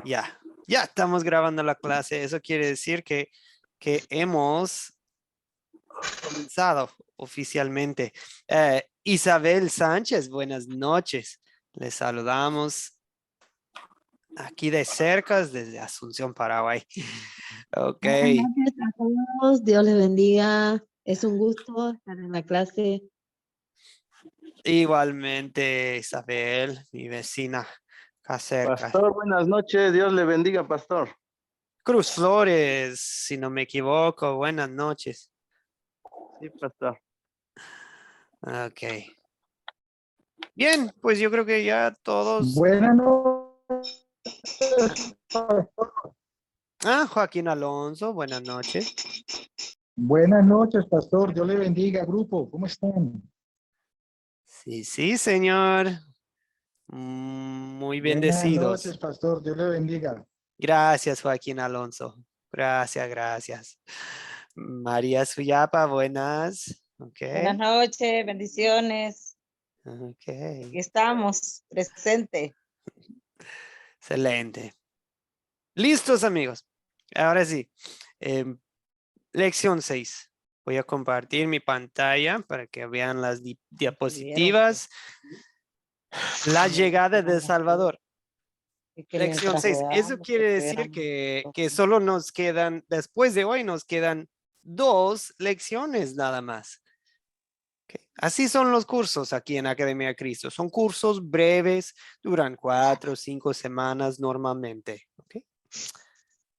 Ya estamos grabando la clase. Eso quiere decir que hemos comenzado oficialmente. Isabel Sánchez, buenas noches. Les saludamos aquí de cerca desde Asunción, Paraguay. Ok. Buenas noches a todos, Dios les bendiga. Es un gusto estar en la clase. Igualmente, Isabel, mi vecina acá cerca. Pastor, buenas noches, Dios le bendiga, pastor. Cruz Flores, si no me equivoco, buenas noches. Sí, pastor. Ok. Bien, pues yo creo que ya todos... Buenas noches. Joaquín Alonso, buenas noches. Buenas noches, pastor. Dios le bendiga, grupo. ¿Cómo están? Sí, señor. Muy Buenas bendecidos. noches, pastor. Dios le bendiga. Gracias, Joaquín Alonso. Gracias. María Suyapa, buenas. Buenas noches, bendiciones. Ok. Aquí estamos, presente. Excelente. Listos, amigos. Ahora sí. Lección 6. Voy a compartir mi pantalla para que vean las diapositivas. La llegada de Salvador. Lección 6. Eso quiere decir que solo nos quedan, después de hoy, nos quedan 2 lecciones nada más. Okay. Así son los cursos aquí en Academia Cristo. Son cursos breves, duran 4 o 5 semanas normalmente. Okay.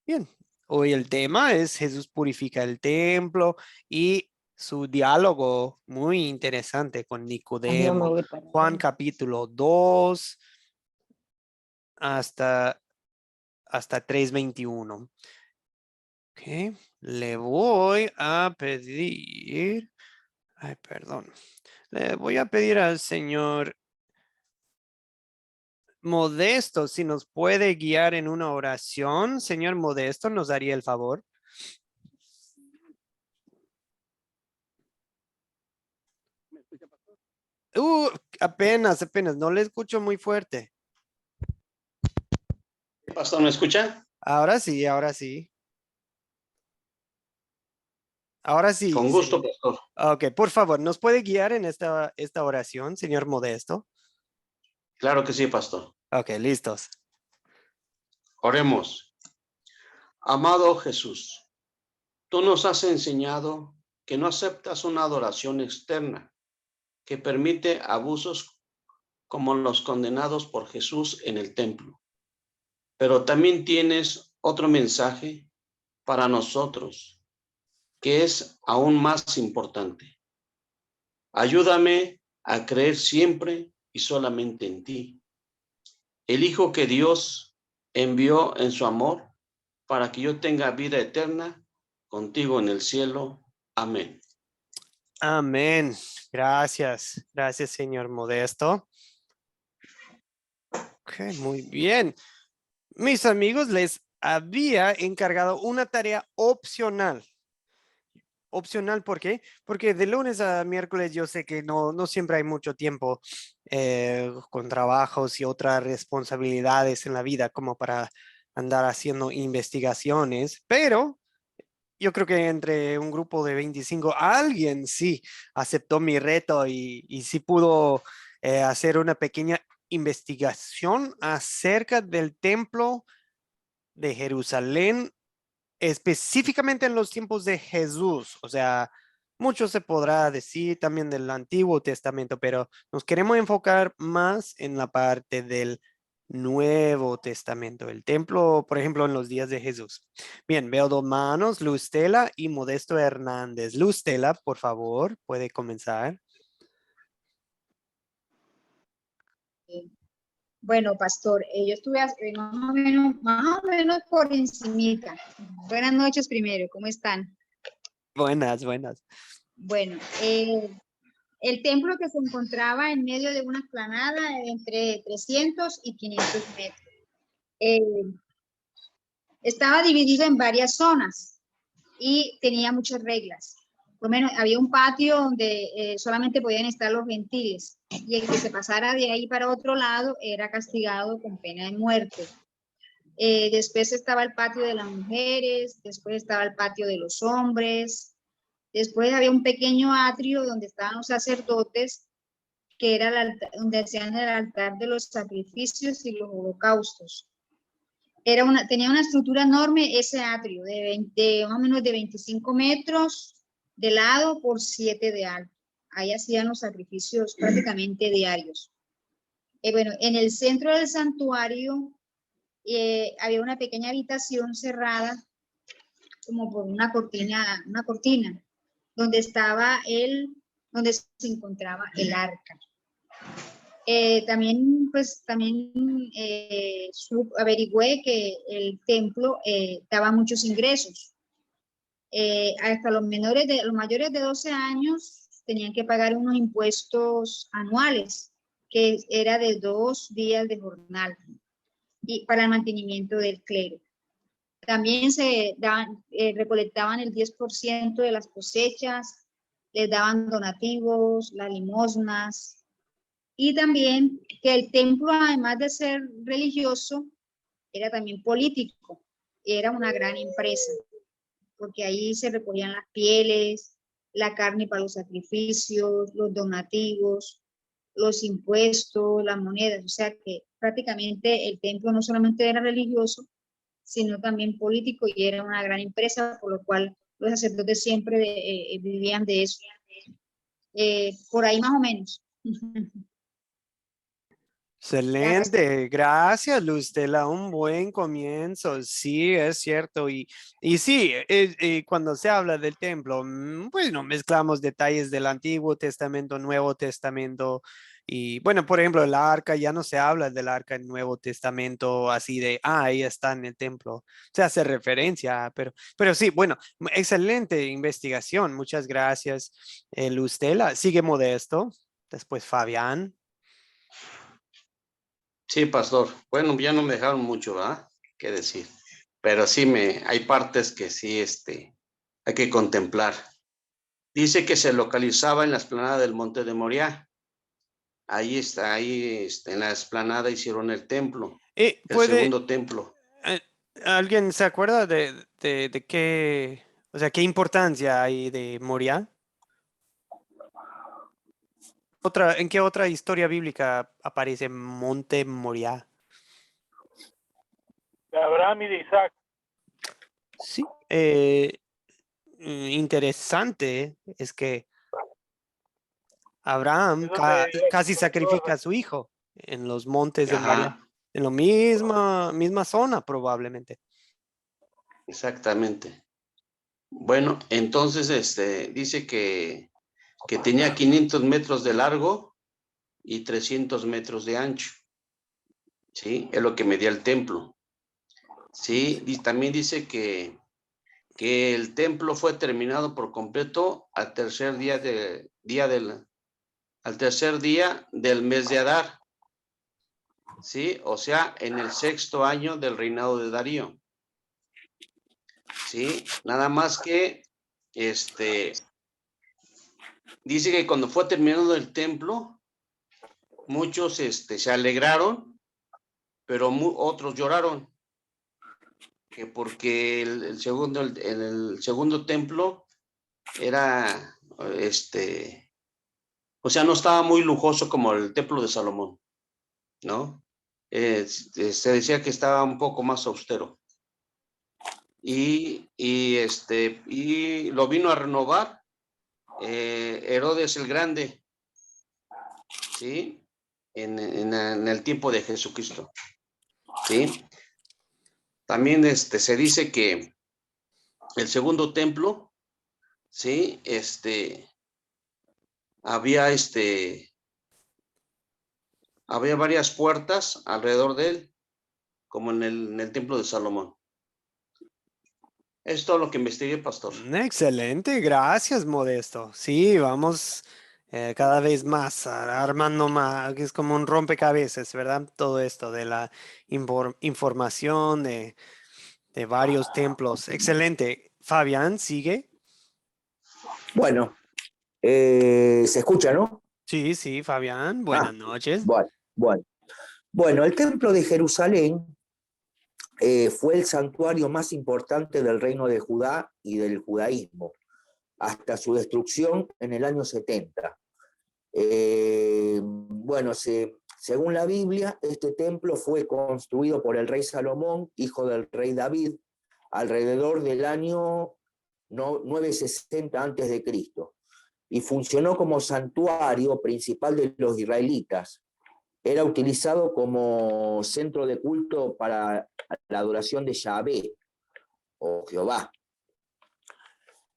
Bien, hoy el tema es Jesús purifica el templo y su diálogo muy interesante con Nicodemo. Juan capítulo 2 hasta 3:21. Okay. Le voy a pedir, le voy a pedir al señor Modesto si nos puede guiar en una oración. Señor Modesto, ¿nos daría el favor? Apenas, no le escucho muy fuerte. Pastor, ¿me escucha? Ahora sí. Ahora sí. Con gusto, pastor. Ok, por favor, ¿nos puede guiar en esta oración, señor Modesto? Claro que sí, pastor. Ok, listos. Oremos. Amado Jesús, tú nos has enseñado que no aceptas una adoración externa que permite abusos como los condenados por Jesús en el templo. Pero también tienes otro mensaje para nosotros, que es aún más importante. Ayúdame a creer siempre y solamente en ti, el Hijo que Dios envió en su amor para que yo tenga vida eterna contigo en el cielo. Amén. Amén. Gracias, señor Modesto. Ok, muy bien. Mis amigos, les había encargado una tarea opcional. Opcional, ¿por qué? Porque de lunes a miércoles yo sé que no siempre hay mucho tiempo con trabajos y otras responsabilidades en la vida como para andar haciendo investigaciones, pero yo creo que entre un grupo de 25, alguien sí aceptó mi reto y sí pudo hacer una pequeña investigación acerca del templo de Jerusalén, específicamente en los tiempos de Jesús. O sea, mucho se podrá decir también del Antiguo Testamento, pero nos queremos enfocar más en la parte del Nuevo Testamento, el templo, por ejemplo, en los días de Jesús. Bien, veo 2 manos, Luztela y Modesto Hernández. Luztela, por favor, puede comenzar. Bueno, pastor, yo estuve más o menos por encimita. Buenas noches primero, ¿cómo están? Buenas. Bueno, el templo que se encontraba en medio de una explanada de entre 300 y 500 metros. Estaba dividido en varias zonas y tenía muchas reglas. Por lo menos había un patio donde solamente podían estar los gentiles, y el que se pasara de ahí para otro lado era castigado con pena de muerte. Después estaba el patio de las mujeres, después estaba el patio de los hombres, después había un pequeño atrio donde estaban los sacerdotes, que era donde hacían el altar de los sacrificios y los holocaustos. Tenía una estructura enorme ese atrio, de más o menos de 25 metros de lado por 7 de alto. Ahí hacían los sacrificios prácticamente diarios. Bueno, en el centro del santuario había una pequeña habitación cerrada como por una cortina, donde donde se encontraba el arca. También averigüé que el templo daba muchos ingresos. Hasta los mayores de 12 años tenían que pagar unos impuestos anuales, que era de 2 días de jornal, y para el mantenimiento del clero. También recolectaban el 10% de las cosechas, les daban donativos, las limosnas. Y también que el templo, además de ser religioso, era también político. Era una gran empresa, porque ahí se recogían las pieles, la carne para los sacrificios, los donativos, los impuestos, las monedas. O sea que prácticamente el templo no solamente era religioso, sino también político, y era una gran empresa, por lo cual los sacerdotes siempre vivían de eso. Por ahí más o menos. Excelente, gracias Luztela, un buen comienzo, sí, es cierto, y sí, cuando se habla del templo, pues no mezclamos detalles del Antiguo Testamento, Nuevo Testamento, y bueno, por ejemplo, el arca, ya no se habla del arca en Nuevo Testamento así de, ahí está en el templo, se hace referencia, pero sí, bueno, excelente investigación, muchas gracias, Luztela, sigue Modesto, después Fabián. Sí, pastor. Bueno, ya no me dejaron mucho, ¿verdad? ¿Qué decir? Pero sí hay partes que sí, hay que contemplar. Dice que se localizaba en la explanada del Monte de Moriah. Ahí está, en la explanada hicieron el templo, el segundo templo. ¿Alguien se acuerda de qué, o sea, qué importancia hay de Moriah? ¿En qué otra historia bíblica aparece Monte Moriah? De Abraham y de Isaac. Sí, interesante es que Abraham casi sacrifica a su hijo en los montes de Moriah, en la misma zona probablemente. Exactamente. Bueno, entonces dice que tenía 500 metros de largo y 300 metros de ancho. Sí, es lo que medía el templo. Sí, y también dice que el templo fue terminado por completo al tercer día del mes de Adar. Sí, o sea, en el 6º año del reinado de Darío. Sí, nada más que dice que cuando fue terminado el templo, muchos se alegraron, pero otros lloraron, que porque el segundo templo era o sea, no estaba muy lujoso como el templo de Salomón, ¿no? Se decía que estaba un poco más austero. Y lo vino a renovar Herodes el Grande, ¿sí? En el tiempo de Jesucristo, ¿sí? También se dice que el segundo templo, ¿sí? Había varias puertas alrededor de él, como en el templo de Salomón. Es todo lo que investigué, pastor. Excelente, gracias, Modesto. Sí, vamos cada vez más armando más, que es como un rompecabezas, ¿verdad? Todo esto de la información de varios templos. Excelente. Fabián, sigue. Bueno, se escucha, ¿no? Sí, Fabián, buenas noches. Bueno. Bueno, el templo de Jerusalén fue el santuario más importante del reino de Judá y del judaísmo, hasta su destrucción en el año 70. Bueno, según la Biblia, este templo fue construido por el rey Salomón, hijo del rey David, alrededor del año 960 a.C., y funcionó como santuario principal de los israelitas. Era utilizado como centro de culto para la adoración de Yahvé o Jehová.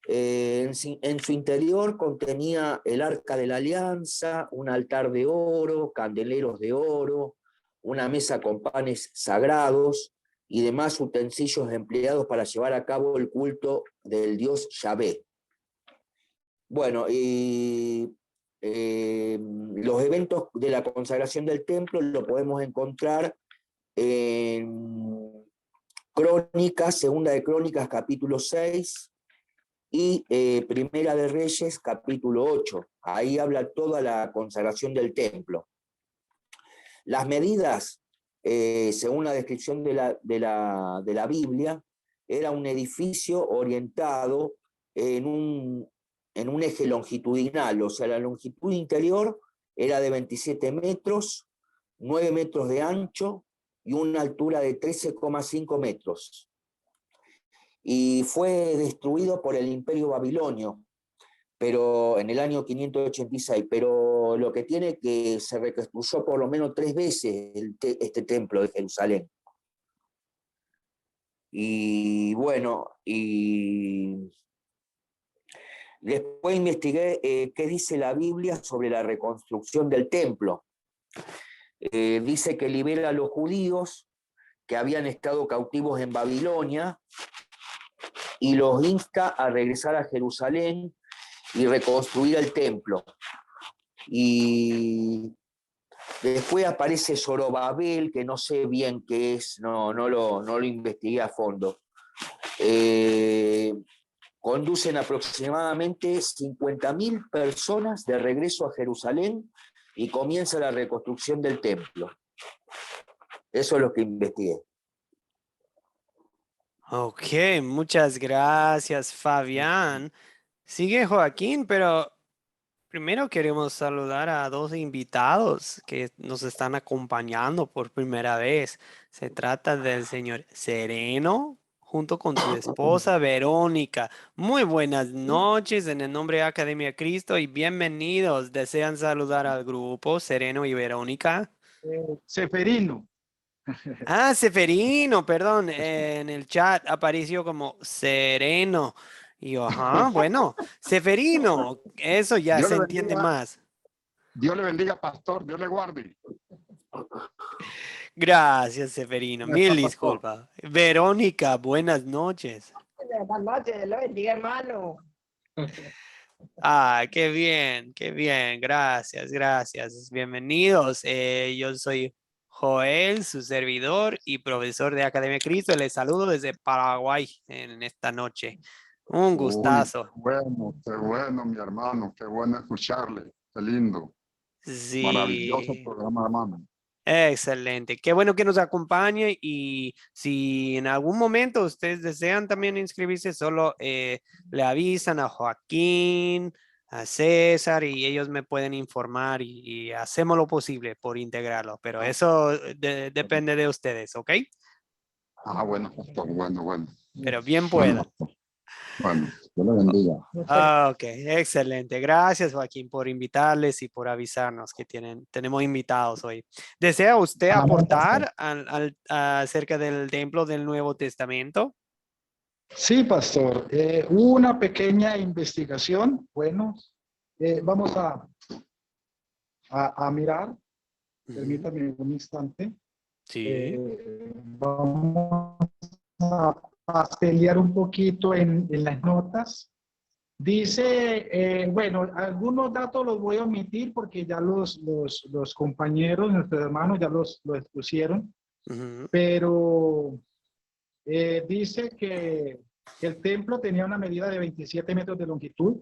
En su interior contenía el Arca de la Alianza, un altar de oro, candeleros de oro, una mesa con panes sagrados y demás utensilios empleados para llevar a cabo el culto del dios Yahvé. Bueno, y los eventos de la consagración del templo lo podemos encontrar en Crónicas, Segunda de Crónicas, capítulo 6, y Primera de Reyes, capítulo 8. Ahí habla toda la consagración del templo. Las medidas, según la descripción de la Biblia, era un edificio orientado en un eje longitudinal, o sea, la longitud interior era de 27 metros, 9 metros de ancho y una altura de 13,5 metros. Y fue destruido por el Imperio Babilonio, pero en el año 586, pero lo que tiene que se reconstruyó por lo menos 3 veces este templo de Jerusalén. Y bueno, y después investigué qué dice la Biblia sobre la reconstrucción del templo. Dice que libera a los judíos que habían estado cautivos en Babilonia y los insta a regresar a Jerusalén y reconstruir el templo. Y después aparece Zorobabel, que no sé bien qué es, no lo investigué a fondo. Conducen aproximadamente 50.000 personas de regreso a Jerusalén y comienza la reconstrucción del templo. Eso es lo que investigué. Ok, muchas gracias, Fabián. Sigue Joaquín, pero primero queremos saludar a 2 invitados que nos están acompañando por primera vez. Se trata del señor Sereno junto con su esposa Verónica. Muy buenas noches en el nombre de Academia Cristo y bienvenidos. ¿Desean saludar al grupo Sereno y Verónica? Seferino. Ah, Seferino, perdón, en el chat apareció como Sereno. Y yo, ajá, bueno, Seferino, eso ya Dios se le entiende bendiga. más. Dios le bendiga, pastor. Dios le guarde. Gracias, Seferino. Mil disculpas. Verónica, buenas noches. Buenas noches, Dios lo bendiga, hermano. Ah, qué bien. Gracias, gracias. Bienvenidos. Yo soy Joel, su servidor y profesor de Academia Cristo. Les saludo desde Paraguay en esta noche. Un gustazo. Qué bueno, mi hermano. Qué bueno escucharle. Qué lindo. Maravilloso Sí, programa, hermano. excelente. Qué bueno que nos acompañe y si en algún momento ustedes desean también inscribirse, solo le avisan a Joaquín, a César y ellos me pueden informar y hacemos lo posible por integrarlo, pero eso depende de ustedes, ¿ok? Ah, bueno, pastor. Bueno. Pero bien Bueno, pueda. bueno, Dios le bendiga. Ok, excelente. Gracias, Joaquín, por invitarles y por avisarnos que tenemos invitados hoy. ¿Desea usted Amén, aportar acerca del templo del Nuevo Testamento? Sí, pastor. Hubo una pequeña investigación. Bueno, vamos a mirar. Permítame un instante. Sí. Vamos a pelear un poquito en las notas. Dice, bueno, algunos datos los voy a omitir porque ya los compañeros, nuestros hermanos, ya los expusieron, Ujú. pero dice que el templo tenía una medida de 27 metros de longitud,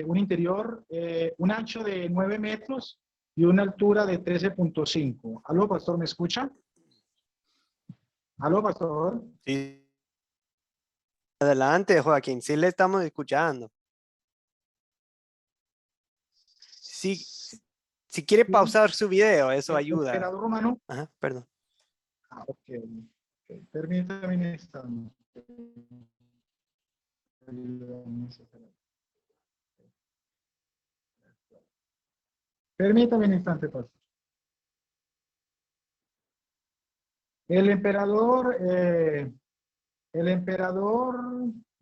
un interior, un ancho de 9 metros y una altura de 13.5. ¿Aló, pastor, me escucha? Aló, pastor. Sí. Adelante, Joaquín, sí le estamos escuchando. Si quiere Sí, pausar su video, eso el ayuda. emperador romano. Ajá, perdón. Ok. Permítame un instante. Permítame un instante, pastor. El emperador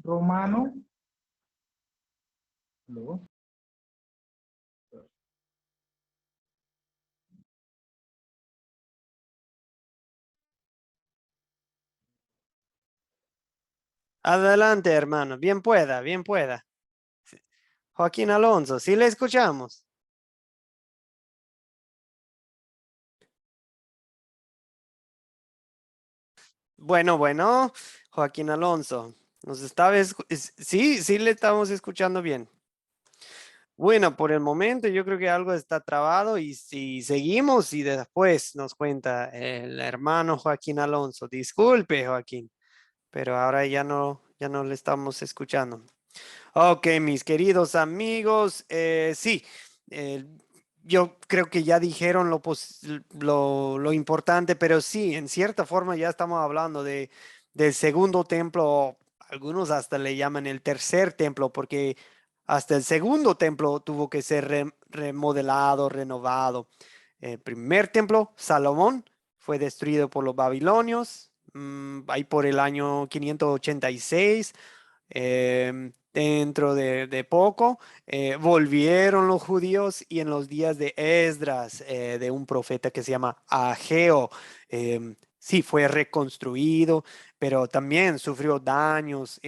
romano. ¿Aló? Adelante, hermano. Bien pueda, bien pueda. Joaquín Alonso, sí le escuchamos. Bueno, Joaquín Alonso, sí le estamos escuchando bien. Bueno, por el momento yo creo que algo está trabado y si seguimos y después nos cuenta el hermano Joaquín Alonso. Disculpe, Joaquín, pero ahora ya no le estamos escuchando. Ok, mis queridos amigos, sí, eh, yo creo que ya dijeron lo importante, pero sí, en cierta forma ya estamos hablando del segundo templo, algunos hasta le llaman el tercer templo, porque hasta el segundo templo tuvo que ser remodelado, renovado. El primer templo, Salomón, fue destruido por los babilonios, ahí por el año 586. Dentro de poco volvieron los judíos y en los días de Esdras, de un profeta que se llama Ageo, sí fue reconstruido, pero también sufrió daños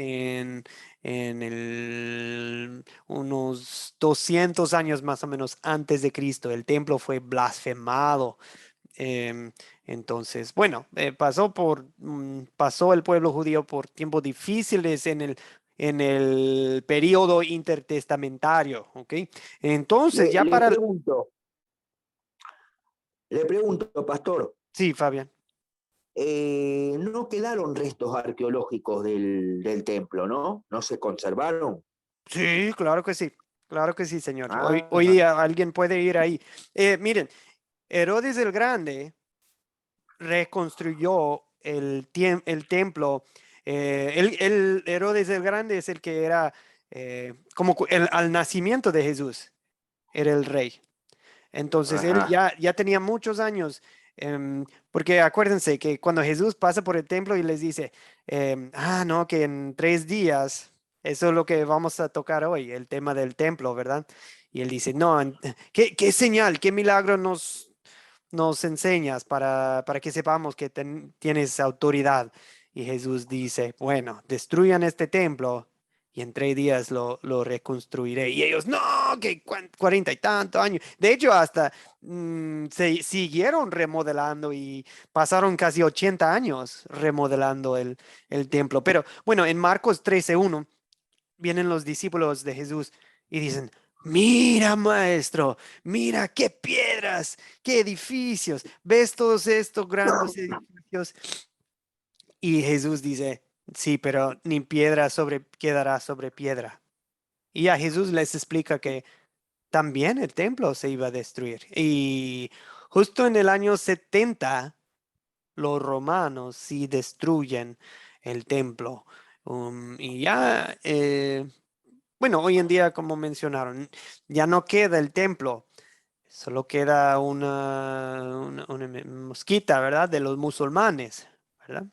unos 200 años más o menos antes de Cristo. El templo fue blasfemado. Em, entonces, bueno, pasó el pueblo judío por tiempos difíciles en el periodo intertestamentario, ¿ok? Entonces, ya Le para... pregunto, pastor, Sí, Fabián. no quedaron restos arqueológicos del templo, ¿no? ¿No se conservaron? Sí, claro que sí, señor. Hoy Ah, día alguien puede ir ahí. Miren, Herodes el Grande reconstruyó el templo. El Herodes el Grande es el que era al nacimiento de Jesús, era el rey. Entonces él ajá. ya tenía muchos años, porque acuérdense que cuando Jesús pasa por el templo y les dice, no, que en 3 días, eso es lo que vamos a tocar hoy, el tema del templo, ¿verdad? Y él dice, no, ¿qué señal, qué milagro nos enseñas para que sepamos que tienes autoridad? Y Jesús dice, bueno, destruyan este templo y en 3 días lo reconstruiré. Y ellos, no, que 40 y tantos años. De hecho, hasta se siguieron remodelando y pasaron casi 80 años remodelando el templo. Pero bueno, en Marcos 13:1 vienen los discípulos de Jesús y dicen, mira, maestro, mira qué piedras, qué edificios, ¿ves todos estos grandes edificios? Y Jesús dice, sí, pero ni piedra quedará sobre piedra. Y a Jesús les explica que también el templo se iba a destruir. Y justo en el año 70, los romanos sí destruyen el templo. Y ya, bueno, hoy en día, como mencionaron, ya no queda el templo, solo queda una mosquita, ¿verdad? De los musulmanes, ¿verdad?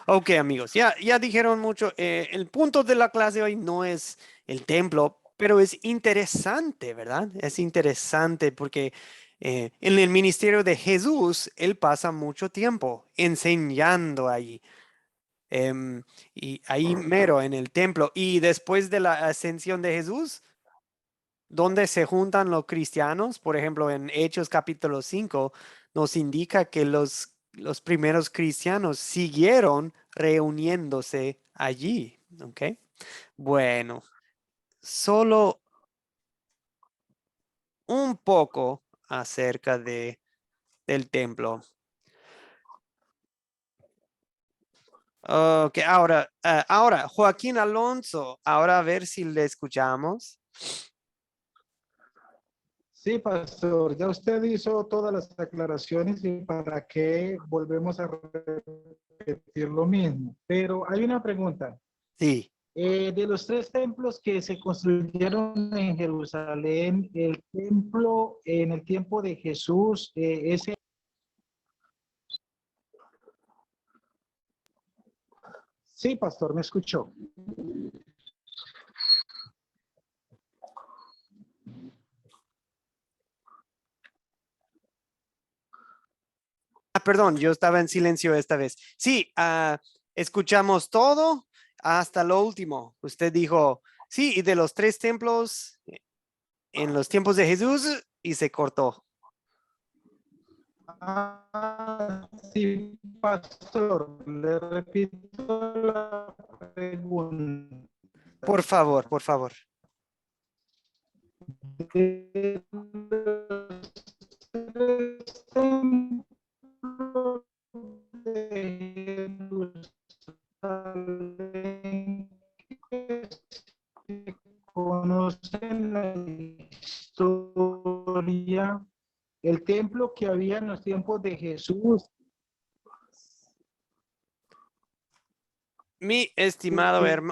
Ok, amigos, ya dijeron mucho. El punto de la clase hoy no es el templo, pero es interesante, ¿verdad? Es interesante porque en el ministerio de Jesús, él pasa mucho tiempo enseñando allí. Y ahí mero en el templo. Y después de la ascensión de Jesús, donde se juntan los cristianos, por ejemplo, en Hechos capítulo 5, nos indica que los primeros cristianos siguieron reuniéndose allí, ¿ok? Bueno, solo un poco acerca del templo. Ok, ahora, Joaquín Alonso, ahora a ver si le escuchamos. Sí, pastor, ya usted hizo todas las aclaraciones y para qué volvemos a repetir lo mismo. Pero hay una pregunta. Sí. De los 3 templos que se construyeron en Jerusalén, el templo en el tiempo de Jesús, ese... Sí, pastor, me escuchó. Perdón, yo estaba en silencio esta vez. Sí, escuchamos todo hasta lo último. Usted dijo, sí, y de los 3 templos en los tiempos de Jesús y se cortó. Sí, pastor, le repito la pregunta. Por favor, por favor. De los 3 templos de Jerusalén que se conocen la historia, el templo que había en los tiempos de Jesús. Mi estimado hermano.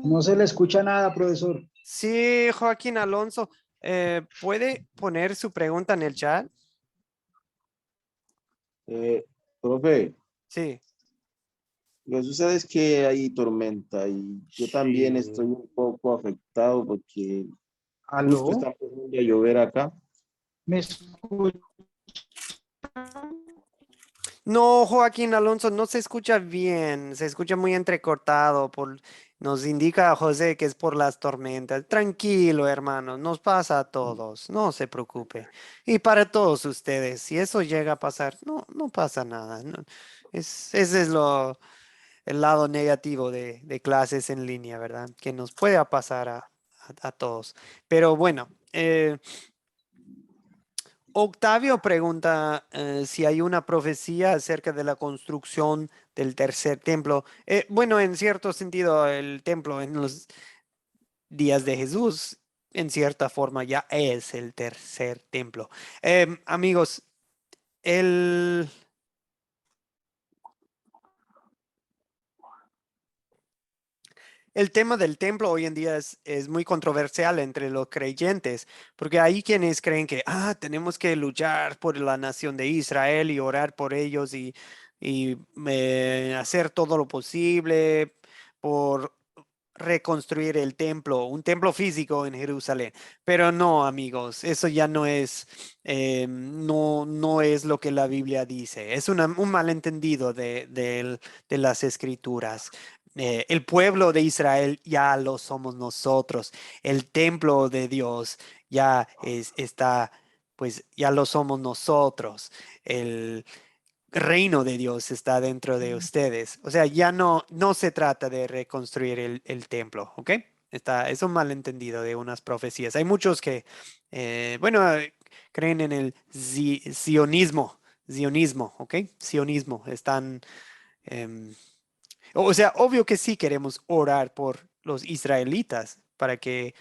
No se le escucha nada, profesor. Sí, Joaquín Alonso, ¿puede poner su pregunta en el chat? Profe, Sí. lo que sucede es que hay tormenta y yo también estoy un poco afectado porque justo está ¿Aló? empezando a llover acá. ¿Me escucha? No, Joaquín Alonso, no se escucha bien, se escucha muy entrecortado. Nos indica José que es por las tormentas. Tranquilo, hermano, nos pasa a todos, no se preocupe. Y para todos ustedes, si eso llega a pasar, no pasa nada. Ese es el lado negativo de clases en línea, ¿verdad? Que nos puede pasar a todos. Pero bueno, Octavio pregunta si hay una profecía acerca de la construcción del tercer templo. Bueno, en cierto sentido, el templo en los días de Jesús, en cierta forma, ya es el tercer templo. Amigos, el tema del templo hoy en día es muy controversial entre los creyentes, porque hay quienes creen que tenemos que luchar por la nación de Israel y orar por ellos y hacer todo lo posible por reconstruir el templo, un templo físico en Jerusalén. Pero no, amigos, eso ya no es lo que la Biblia dice. Es un malentendido de las escrituras. El pueblo de Israel ya lo somos nosotros. El templo de Dios ya está, pues ya lo somos nosotros. El reino de Dios está dentro de ustedes. O sea, ya no se trata de reconstruir el templo, ¿ok? Es un malentendido de unas profecías. Hay muchos que, creen en el sionismo, ¿ok? Sionismo. O sea, obvio que sí queremos orar por los israelitas para que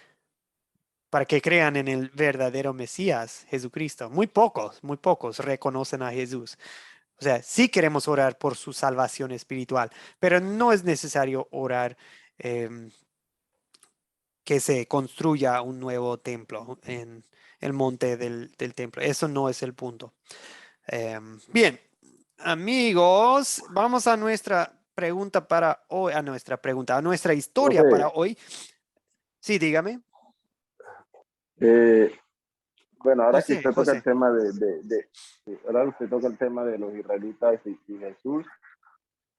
crean en el verdadero Mesías, Jesucristo. Muy pocos reconocen a Jesús. O sea, sí queremos orar por su salvación espiritual, pero no es necesario orar que se construya un nuevo templo en el monte del templo. Eso no es el punto. Bien, amigos, vamos a nuestra pregunta para hoy, a nuestra historia Profe, para hoy. Sí, dígame. bueno, ahora que usted toca el José. tema ahora usted toca el tema de los israelitas y Jesús,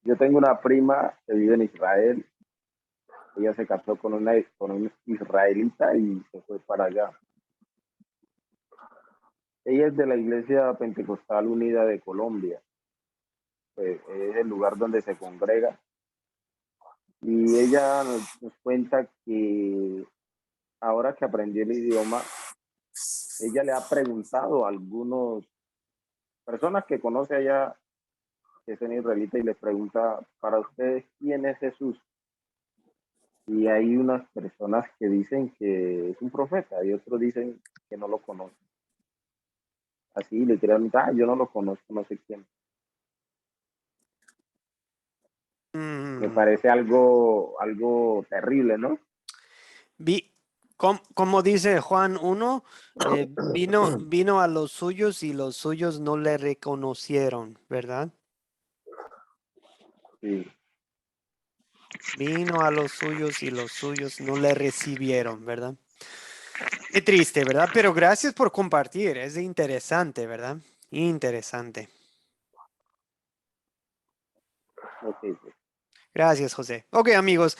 yo tengo una prima que vive en Israel. Ella se casó con un israelita y se fue para allá. Ella es de la Iglesia Pentecostal Unida de Colombia. Pues, es el lugar donde se congrega. Y ella nos cuenta que ahora que aprendió el idioma, ella le ha preguntado a algunos personas que conoce allá, que es en israelita, y les pregunta, para ustedes, ¿quién es Jesús? Y hay unas personas que dicen que es un profeta y otros dicen que no lo conocen. Así, literalmente, yo no lo conozco, no sé quién. Me parece algo terrible, ¿no? Como dice Juan 1, vino a los suyos y los suyos no le reconocieron, ¿verdad? Sí. Vino a los suyos y los suyos no le recibieron, ¿verdad? Qué triste, ¿verdad? Pero gracias por compartir, es interesante, ¿verdad? Interesante. Okay, pues. Gracias, José. Ok, amigos.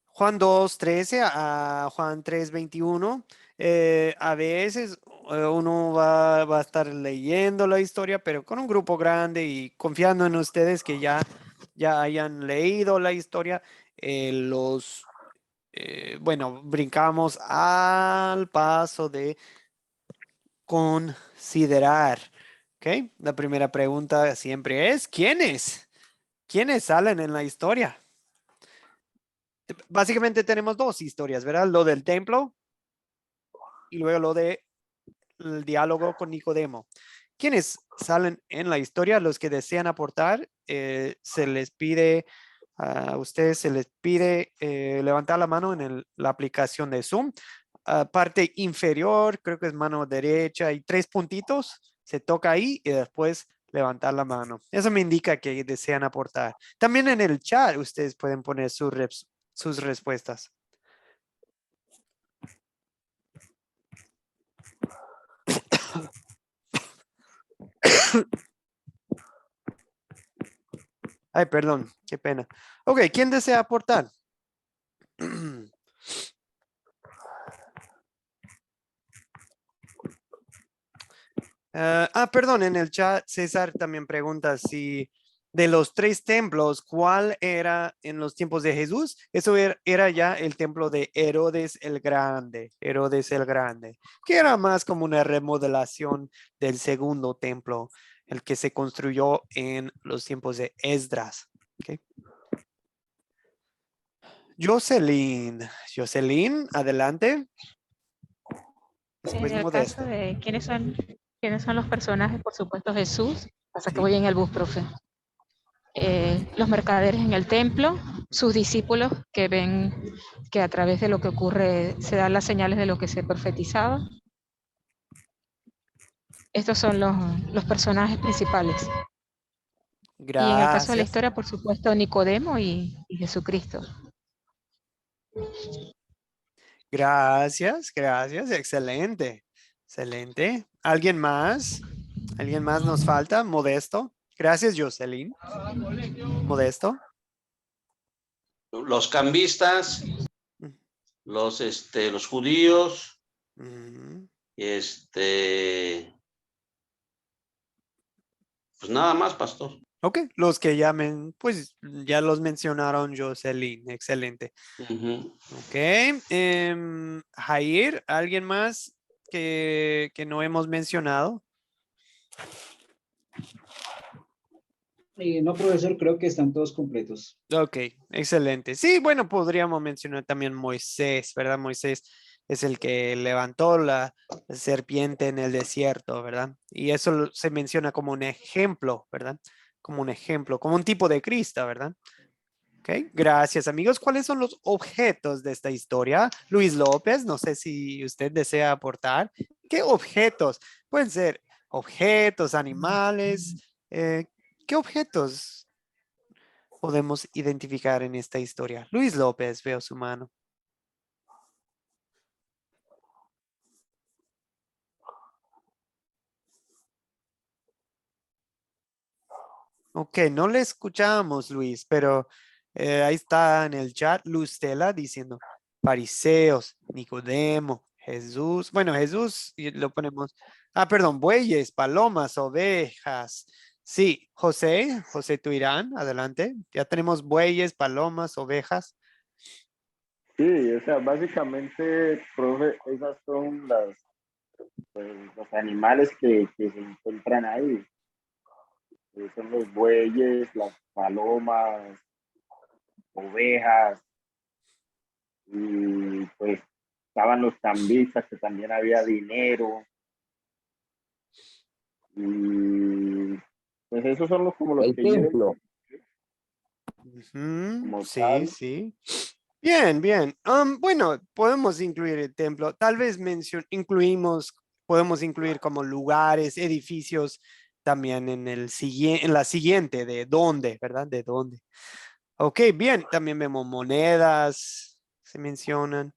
Juan 2:13 a Juan 3:21. A veces uno va a estar leyendo la historia, pero con un grupo grande y confiando en ustedes que ya hayan leído la historia, bueno, brincamos al paso de considerar. ¿Ok? La primera pregunta siempre es, ¿quiénes? ¿Quiénes salen en la historia? Básicamente tenemos dos historias, ¿verdad? Lo del templo y luego lo del diálogo con Nicodemo. ¿Quiénes salen en la historia? Los que desean aportar, se les pide a ustedes, se les pide levantar la mano en la aplicación de Zoom. Parte inferior, creo que es mano derecha, hay 3 puntitos, se toca ahí y después levantar la mano. Eso me indica que desean aportar. También en el chat ustedes pueden poner sus respuestas. Ay, perdón, qué pena. Ok, ¿quién desea aportar? Perdón, en el chat César también pregunta si de los 3 templos, ¿cuál era en los tiempos de Jesús? Eso era ya el templo de Herodes el Grande, que era más como una remodelación del segundo templo, el que se construyó en los tiempos de Esdras. Okay. Jocelyn, adelante. Después En el Modesto. caso de quiénes son los personajes, por supuesto Jesús, hasta que voy en el bus, profe. Los mercaderes en el templo, sus discípulos que ven que a través de lo que ocurre se dan las señales de lo que se profetizaba. Estos son los personajes principales. Gracias. Y en el caso de la historia, por supuesto, Nicodemo y Jesucristo. Gracias, excelente. ¿Alguien más? ¿Alguien más nos falta? Modesto. Gracias, Jocelyn. Modesto. Los cambistas, los judíos, pues nada más, pastor. Ok, los que llamen, pues ya los mencionaron Jocelyn, excelente. Ok, Jair, ¿alguien más que no hemos mencionado? No, profesor, creo que están todos completos. Ok, excelente. Sí, bueno, podríamos mencionar también Moisés, ¿verdad? Moisés es el que levantó la serpiente en el desierto, ¿verdad? Y eso se menciona como un ejemplo, ¿verdad? Como un ejemplo, como un tipo de Cristo, ¿verdad? Ok, gracias amigos. ¿Cuáles son los objetos de esta historia? Luis López, no sé si usted desea aportar. ¿Qué objetos? Pueden ser objetos, animales. ¿Qué objetos podemos identificar en esta historia? Luis López, veo su mano. Ok, no le escuchamos, Luis, pero ahí está en el chat Lustela diciendo fariseos, Nicodemo, Jesús. Bueno, Jesús y lo ponemos. Perdón, bueyes, palomas, ovejas. Sí, José Tuirán, adelante. Ya tenemos bueyes, palomas, ovejas. Sí, o sea, básicamente, profe, esas son los animales que se encuentran ahí. son los bueyes, las palomas, ovejas, y pues estaban los cambistas, que también había dinero, y pues esos son como los El que yo templo. como Sí, tal. sí. Bien, bien. Bueno, podemos incluir el templo. Tal vez podemos incluir como lugares, edificios también en la siguiente, de dónde, ¿verdad? De dónde. Ok, bien. También vemos monedas, se mencionan.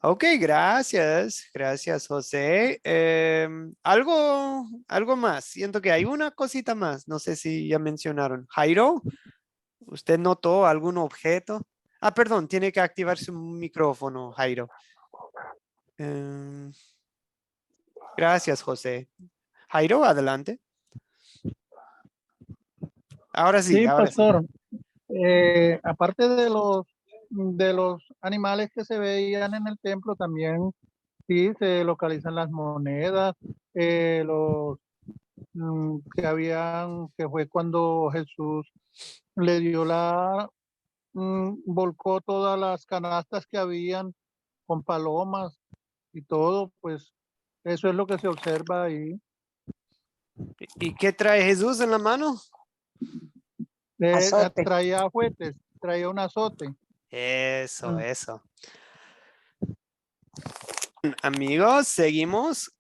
Ok, gracias. Gracias, José. Algo más. Siento que hay una cosita más. No sé si ya mencionaron. Jairo, ¿usted notó algún objeto? Ah, perdón, tiene que activar su micrófono, Jairo. Gracias, José. Jairo, adelante. Ahora sí, Sí, ahora sí. pastor. Aparte de los animales que se veían en el templo, también sí se localizan las monedas, los que fue cuando Jesús le dio volcó todas las canastas que habían con palomas y todo, pues eso es lo que se observa ahí. ¿Y qué trae Jesús en la mano? Azote. Traía ajuetes, traía un azote. Eso, eso. Amigos, seguimos.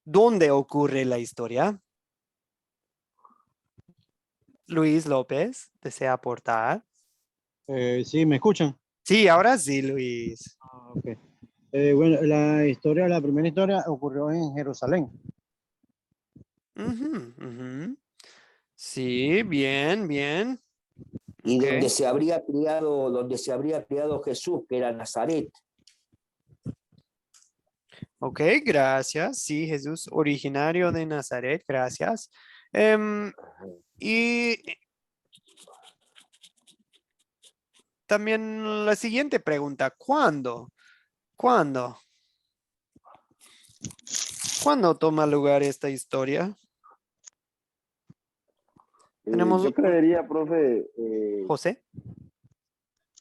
¿Dónde ocurre la historia? Luis López, ¿desea aportar? Sí, ¿me escuchan? Sí, ahora sí, Luis. Ok. Bueno, la primera historia ocurrió en Jerusalén. Ujú, ujú. Sí, bien, bien. Y Ok. donde se habría criado Jesús, que era Nazaret. Ok, gracias. Sí, Jesús, originario de Nazaret, gracias. Y también la siguiente pregunta, ¿cuándo? ¿Cuándo? ¿Cuándo toma lugar esta historia? Tenemos Yo creería, profe, José.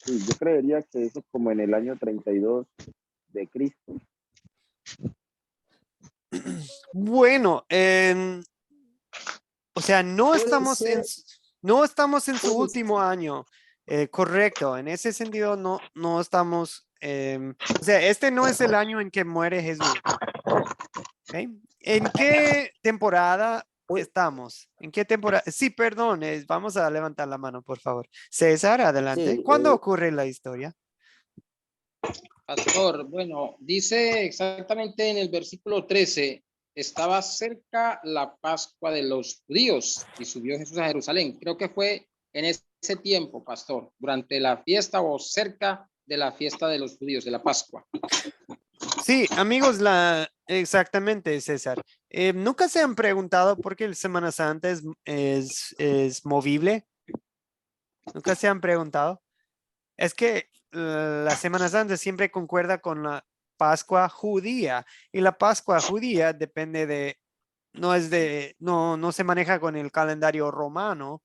sí, yo creería que eso es como en el año 32 de Cristo. Bueno, o sea, no Puede estamos ser, en su último año. Correcto, en ese sentido no estamos, o sea, este no es el año en que muere Jesús. ¿Ok? ¿En qué temporada estamos? ¿En qué temporada? Sí, perdón, vamos a levantar la mano, por favor. César, adelante. sí, ¿Cuándo ocurre la historia? Pastor, bueno, dice exactamente en el versículo 13, estaba cerca la Pascua de los judíos y subió Jesús a Jerusalén. Creo que fue en ese tiempo, pastor, durante la fiesta o cerca de la fiesta de los judíos, de la Pascua. Sí, amigos, exactamente, César. ¿Nunca se han preguntado por qué el Semana Santa es movible? ¿Nunca se han preguntado? Es que la Semana Santa siempre concuerda con la Pascua judía y la Pascua judía depende de, no se maneja con el calendario romano.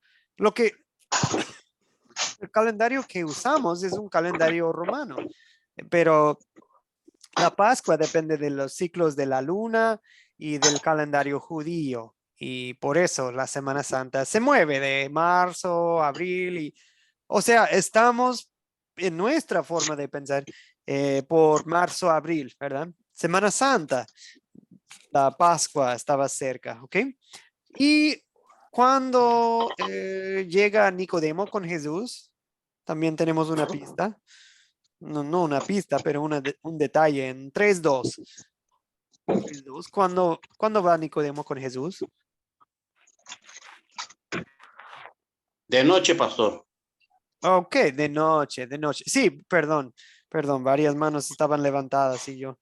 El calendario que usamos es un calendario romano, pero la Pascua depende de los ciclos de la luna y del calendario judío. Y por eso la Semana Santa se mueve de marzo, abril o sea, estamos en nuestra forma de pensar por marzo, abril, ¿verdad? Semana Santa, la Pascua estaba cerca, ¿ok? Y cuando llega Nicodemo con Jesús, también tenemos una pista. No una pista, pero un detalle en 3:2. 3:2. ¿Cuándo va Nicodemo con Jesús? De noche, pastor. Ok, de noche, de noche. Sí, perdón, varias manos estaban levantadas y yo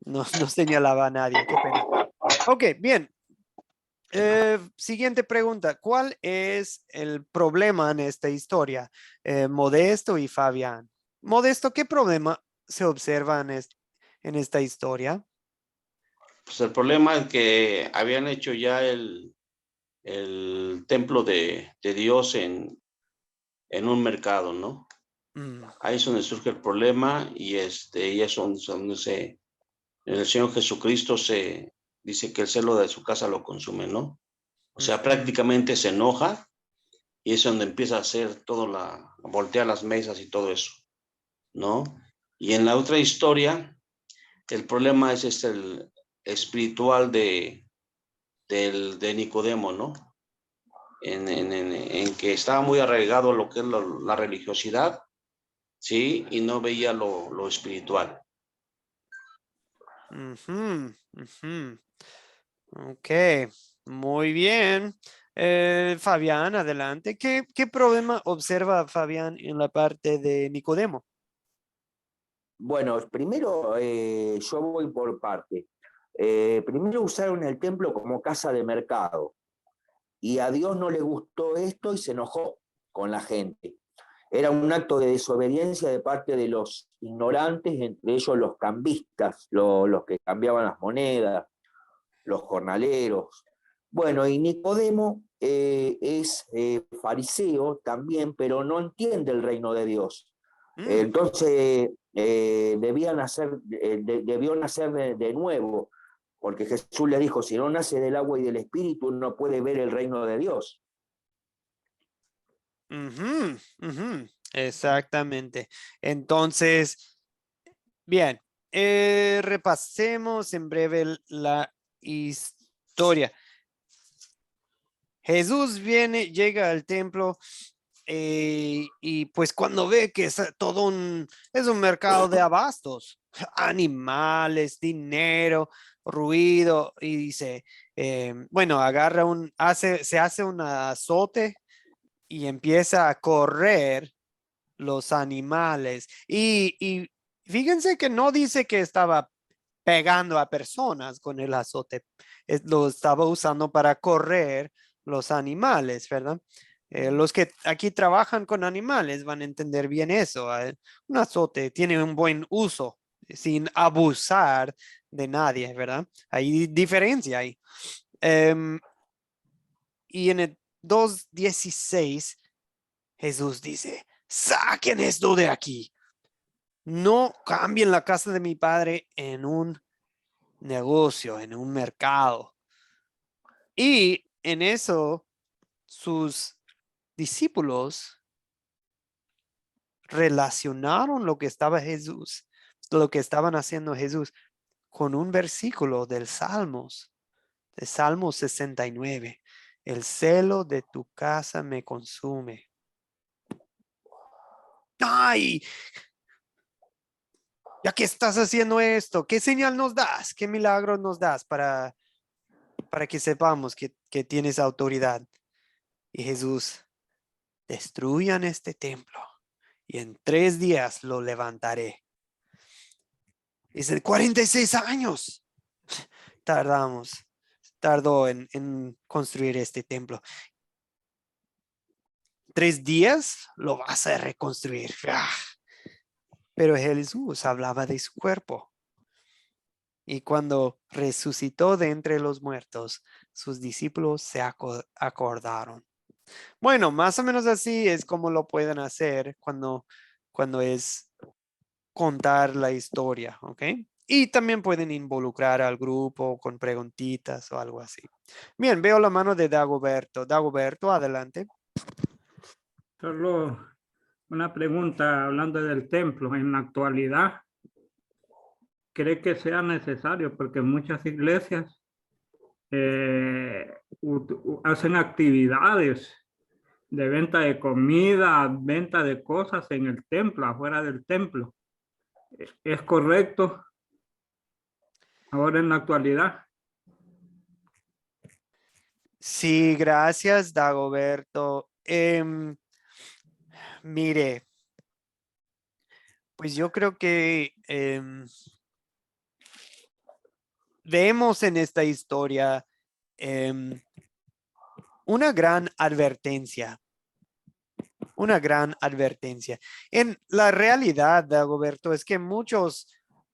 no señalaba a nadie, qué pena. Ok, bien. Siguiente pregunta. ¿Cuál es el problema en esta historia? Modesto y Fabián. Modesto, ¿qué problema se observa en esta historia? Pues el problema es que habían hecho ya el el templo de Dios en un mercado, ¿no? Ahí es donde surge el problema y es donde el Señor Jesucristo se dice que el celo de su casa lo consume, ¿no? O sea, prácticamente se enoja y es donde empieza a hacer voltear las mesas y todo eso, ¿no? Y en la otra historia, el problema es el espiritual de Nicodemo, ¿no? En que estaba muy arraigado lo que es la religiosidad, ¿sí? Y no veía lo espiritual. Ok, muy bien. Fabián, adelante. ¿Qué problema observa Fabián en la parte de Nicodemo? Bueno, primero yo voy por parte. Primero usaron el templo como casa de mercado y a Dios no le gustó esto y se enojó con la gente. Era un acto de desobediencia de parte de los ignorantes, entre ellos los cambistas, los que cambiaban las monedas, los jornaleros. Bueno, y Nicodemo es fariseo también, pero no entiende el reino de Dios. Entonces debió nacer de nuevo, porque Jesús le dijo, si no nace del agua y del espíritu, no puede ver el reino de Dios. Exactamente. Entonces, bien, repasemos en breve la historia. Jesús llega al templo y pues cuando ve que es es un mercado de abastos, animales, dinero, ruido, y dice, bueno, se hace un azote y empieza a correr los animales. Y fíjense que no dice que estaba pegando a personas con el azote, lo estaba usando para correr los animales, ¿verdad? Los que aquí trabajan con animales van a entender bien eso. Un azote tiene un buen uso sin abusar de nadie, ¿verdad? Hay diferencia ahí. Y en el 2:16, Jesús dice, saquen esto de aquí. No cambien la casa de mi padre en un negocio, en un mercado. Y en eso, sus discípulos relacionaron lo que estaban haciendo Jesús con un versículo del Salmos, de Salmo 69. El celo de tu casa me consume. ¡Ay! Ya que estás haciendo esto, ¿qué señal nos das? ¿Qué milagro nos das para que sepamos que tienes autoridad? Y Jesús, destruyan este templo y en 3 días lo levantaré. Dice, 46 años tardó en construir este templo. 3 días lo vas a reconstruir. Pero Jesús hablaba de su cuerpo. Y cuando resucitó de entre los muertos, sus discípulos se acordaron. Bueno, más o menos así es como lo pueden hacer cuando es contar la historia, ¿ok? Y también pueden involucrar al grupo con preguntitas o algo así. Bien, veo la mano de Dagoberto. Dagoberto, adelante. Solo una pregunta hablando del templo. En la actualidad, ¿cree que sea necesario? Porque muchas iglesias hacen actividades de venta de comida, venta de cosas en el templo, afuera del templo. ¿Es correcto ahora en la actualidad? Sí, gracias, Dagoberto. Mire, pues yo creo que vemos en esta historia una gran advertencia. Una gran advertencia. En la realidad, Dagoberto, es que muchos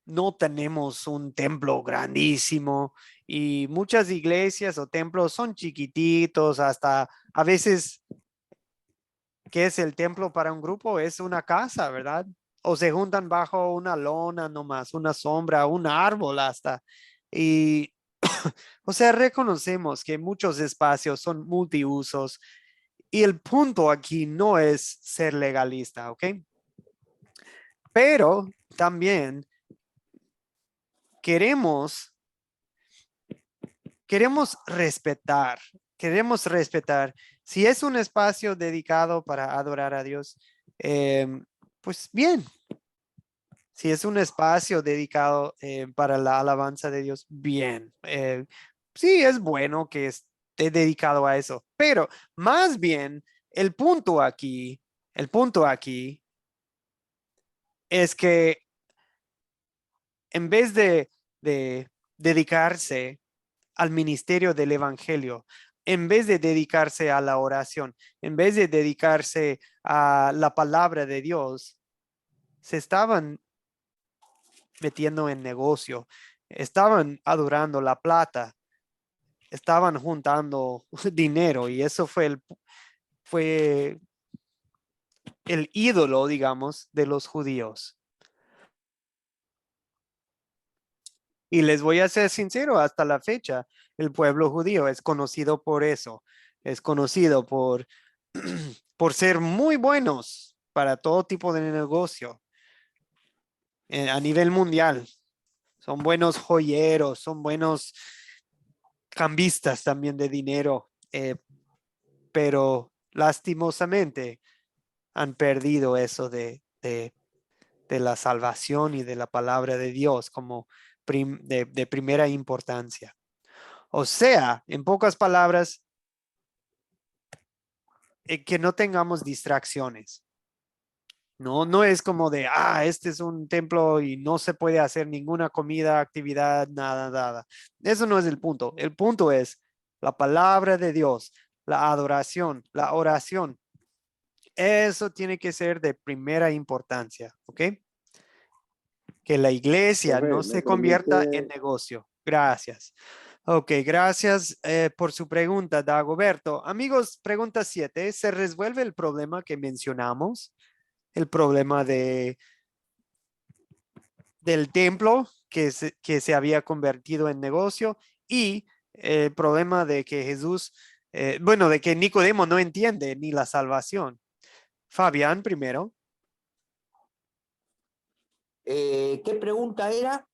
no tenemos un templo grandísimo y muchas iglesias o templos son chiquititos, hasta a veces, ¿qué es el templo para un grupo? Es una casa, ¿verdad? O se juntan bajo una lona nomás, una sombra, un árbol hasta. Y, o sea, reconocemos que muchos espacios son multiusos y el punto aquí no es ser legalista, ¿ok? Pero también queremos respetar, Si es un espacio dedicado para adorar a Dios, pues bien. Si es un espacio dedicado para la alabanza de Dios, bien. Sí, es bueno que esté dedicado a eso, pero más bien el punto aquí es que en vez de dedicarse al ministerio del evangelio, en vez de dedicarse a la oración, en vez de dedicarse a la palabra de Dios, se estaban metiendo en negocio, estaban adorando la plata, estaban juntando dinero y eso fue el ídolo, digamos, de los judíos. Y les voy a ser sincero, hasta la fecha, el pueblo judío es conocido por eso, es conocido por ser muy buenos para todo tipo de negocio a nivel mundial. Son buenos joyeros, son buenos cambistas también de dinero, pero lastimosamente han perdido eso de la salvación y de la palabra de Dios como de primera importancia. O sea, en pocas palabras, que no tengamos distracciones. No es como de, este es un templo y no se puede hacer ninguna comida, actividad, nada. Eso no es el punto. El punto es la palabra de Dios, la adoración, la oración. Eso tiene que ser de primera importancia, ¿ok? Que la iglesia Profe, no ¿me se convierta en permite? negocio. Gracias. Ok, gracias por su pregunta, Dagoberto. Amigos, pregunta 7. ¿Se resuelve el problema que mencionamos? El problema del templo que se había convertido en negocio y el problema de que de que Nicodemo no entiende ni la salvación. Fabián, primero. ¿Qué pregunta era?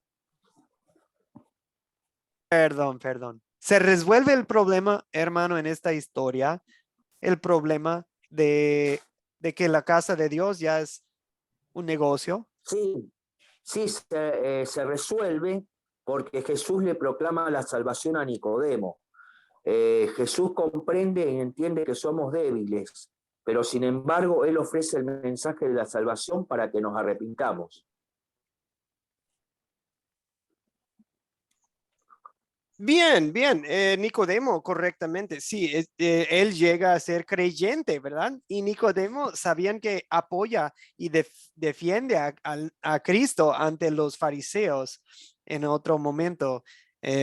Perdón. ¿Se resuelve el problema, hermano, en esta historia? El problema de que la casa de Dios ya es un negocio. Sí, se resuelve porque Jesús le proclama la salvación a Nicodemo. Jesús comprende y entiende que somos débiles, pero sin embargo Él ofrece el mensaje de la salvación para que nos arrepintamos. Bien. Nicodemo, correctamente. Sí, él llega a ser creyente, ¿verdad? Y Nicodemo sabían que apoya y defiende a Cristo ante los fariseos en otro momento,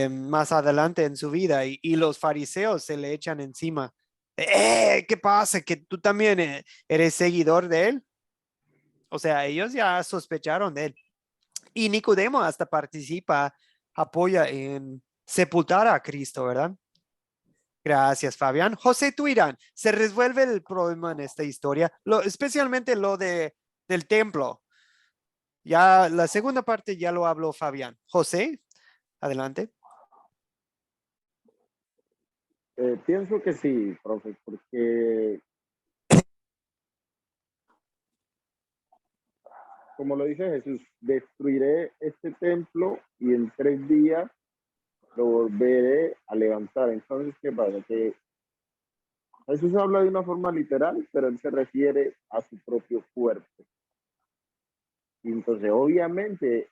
más adelante en su vida. Y los fariseos se le echan encima. ¿Qué pasa? ¿Que tú también eres seguidor de él? O sea, ellos ya sospecharon de él. Y Nicodemo hasta participa, apoya en sepultar a Cristo, ¿verdad? Gracias, Fabián. José Tuirán, ¿se resuelve el problema en esta historia? Especialmente lo del templo. Ya la segunda parte ya lo habló Fabián. José, adelante. Pienso que sí, profe, porque como lo dice Jesús, destruiré este templo y en 3 días lo volveré a levantar. Entonces, ¿qué pasa? Que Jesús habla de una forma literal, pero él se refiere a su propio cuerpo. Y entonces, obviamente,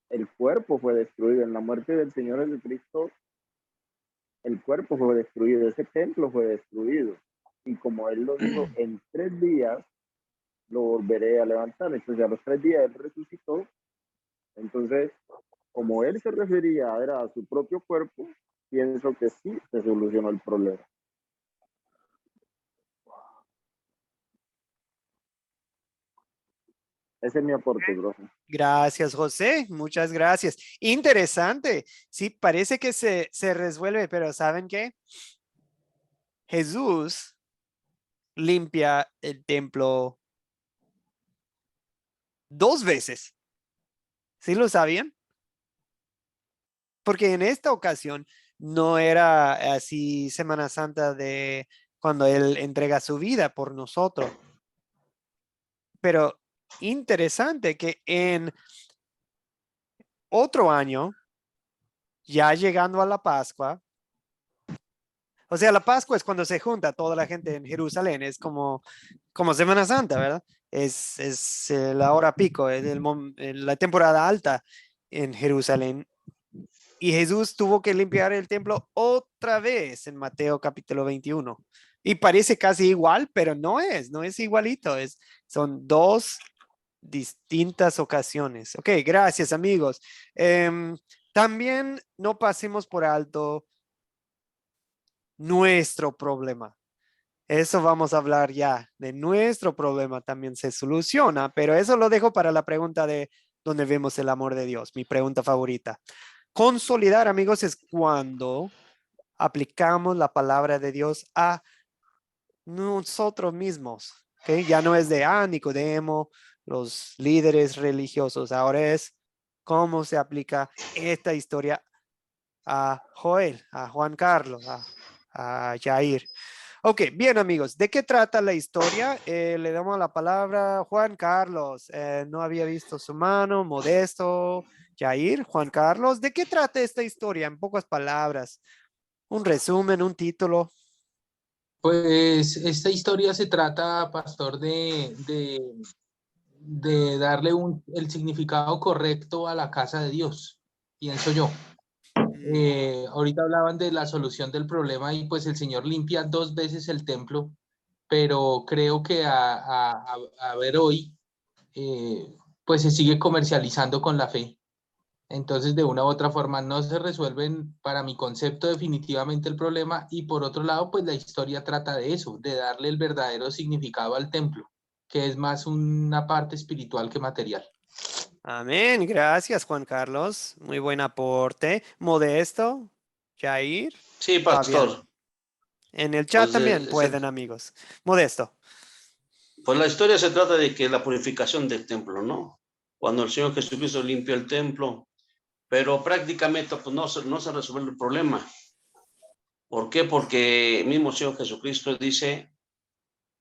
el cuerpo fue destruido. En la muerte del Señor Jesucristo, el cuerpo fue destruido, ese templo fue destruido. Y como él lo dijo, en 3 días lo volveré a levantar. Entonces, a los 3 días él resucitó Entonces, como él se refería a su propio cuerpo, pienso que sí se solucionó el problema. Ese es mi aporte, profe. Gracias, José. Muchas gracias. Interesante. Sí, parece que se resuelve, pero ¿saben qué? Jesús limpia el templo 2 veces. ¿Sí lo sabían? Porque en esta ocasión no era así Semana Santa de cuando Él entrega su vida por nosotros. Pero interesante que en otro año, ya llegando a la Pascua, o sea, la Pascua es cuando se junta toda la gente en Jerusalén, es como Semana Santa, ¿verdad? Es la hora pico, es la temporada alta en Jerusalén. Y Jesús tuvo que limpiar el templo otra vez en Mateo capítulo 21. Y parece casi igual, pero no es igualito. Son 2 distintas ocasiones. Ok, gracias amigos. También no pasemos por alto nuestro problema. Eso vamos a hablar ya de nuestro problema. También se soluciona, pero eso lo dejo para la pregunta de ¿dónde vemos el amor de Dios? Mi pregunta favorita. Consolidar, amigos, es cuando aplicamos la palabra de Dios a nosotros mismos. ¿Okay? Ya no es de Nicodemo, los líderes religiosos. Ahora es cómo se aplica esta historia a Joel, a Juan Carlos, a Jair. Ok, bien amigos, ¿de qué trata la historia? Le damos la palabra a Juan Carlos. No había visto su mano, Modesto, Jair, Juan Carlos. ¿De qué trata esta historia? En pocas palabras. Un resumen, un título. Pues esta historia se trata, pastor, de darle el significado correcto a la casa de Dios, pienso yo. Ahorita hablaban de la solución del problema y pues el Señor limpia 2 veces el templo, pero creo que a ver hoy, pues se sigue comercializando con la fe. Entonces, de una u otra forma, no se resuelven, para mi concepto, definitivamente el problema. Y por otro lado, pues la historia trata de eso, de darle el verdadero significado al templo, que es más una parte espiritual que material. Amén. Gracias, Juan Carlos. Muy buen aporte. Modesto, Jair. Sí, pastor. Fabián. En el chat Pues, también pueden, amigos. Modesto. Pues la historia se trata de que la purificación del templo, ¿no? Cuando el Señor Jesucristo limpió el templo, pero prácticamente pues, no se resuelve el problema. ¿Por qué? Porque el mismo Señor Jesucristo dice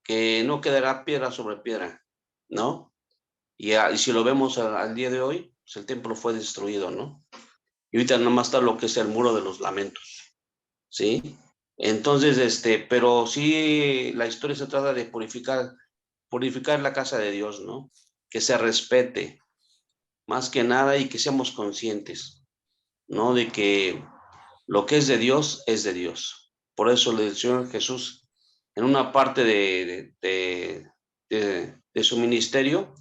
que no quedará piedra sobre piedra, ¿no? Y si lo vemos al día de hoy, pues el templo fue destruido, ¿no? Y ahorita nada más está lo que es el muro de los lamentos, ¿sí? Entonces, pero sí la historia se trata de purificar la casa de Dios, ¿no? Que se respete, más que nada, y que seamos conscientes, ¿no? De que lo que es de Dios es de Dios. Por eso el Señor Jesús, en una parte de su ministerio,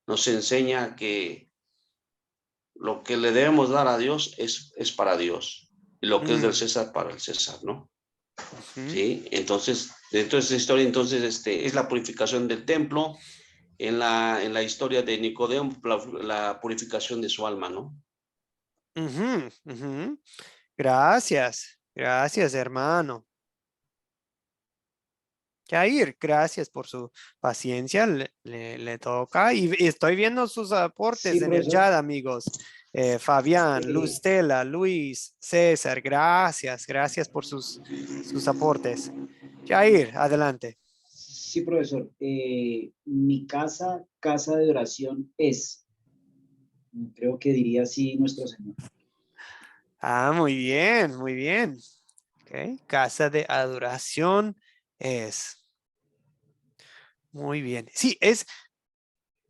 nos enseña que lo que le debemos dar a Dios es para Dios, y lo que es del César para el César, ¿no? Sí, entonces, dentro de esta historia, entonces, es la purificación del templo, en la historia de Nicodemo, la purificación de su alma, ¿no? Gracias, gracias, hermano. Jair, gracias por su paciencia, le toca. Y estoy viendo sus aportes Sí, en el profesor. chat, amigos. Fabián, Sí. Lustela, Luis, César, gracias por sus aportes. Jair, adelante. Sí, profesor. Mi casa de oración es. Creo que diría así nuestro Señor. Muy bien, muy bien. Okay. Casa de adoración es. Muy bien. Sí, es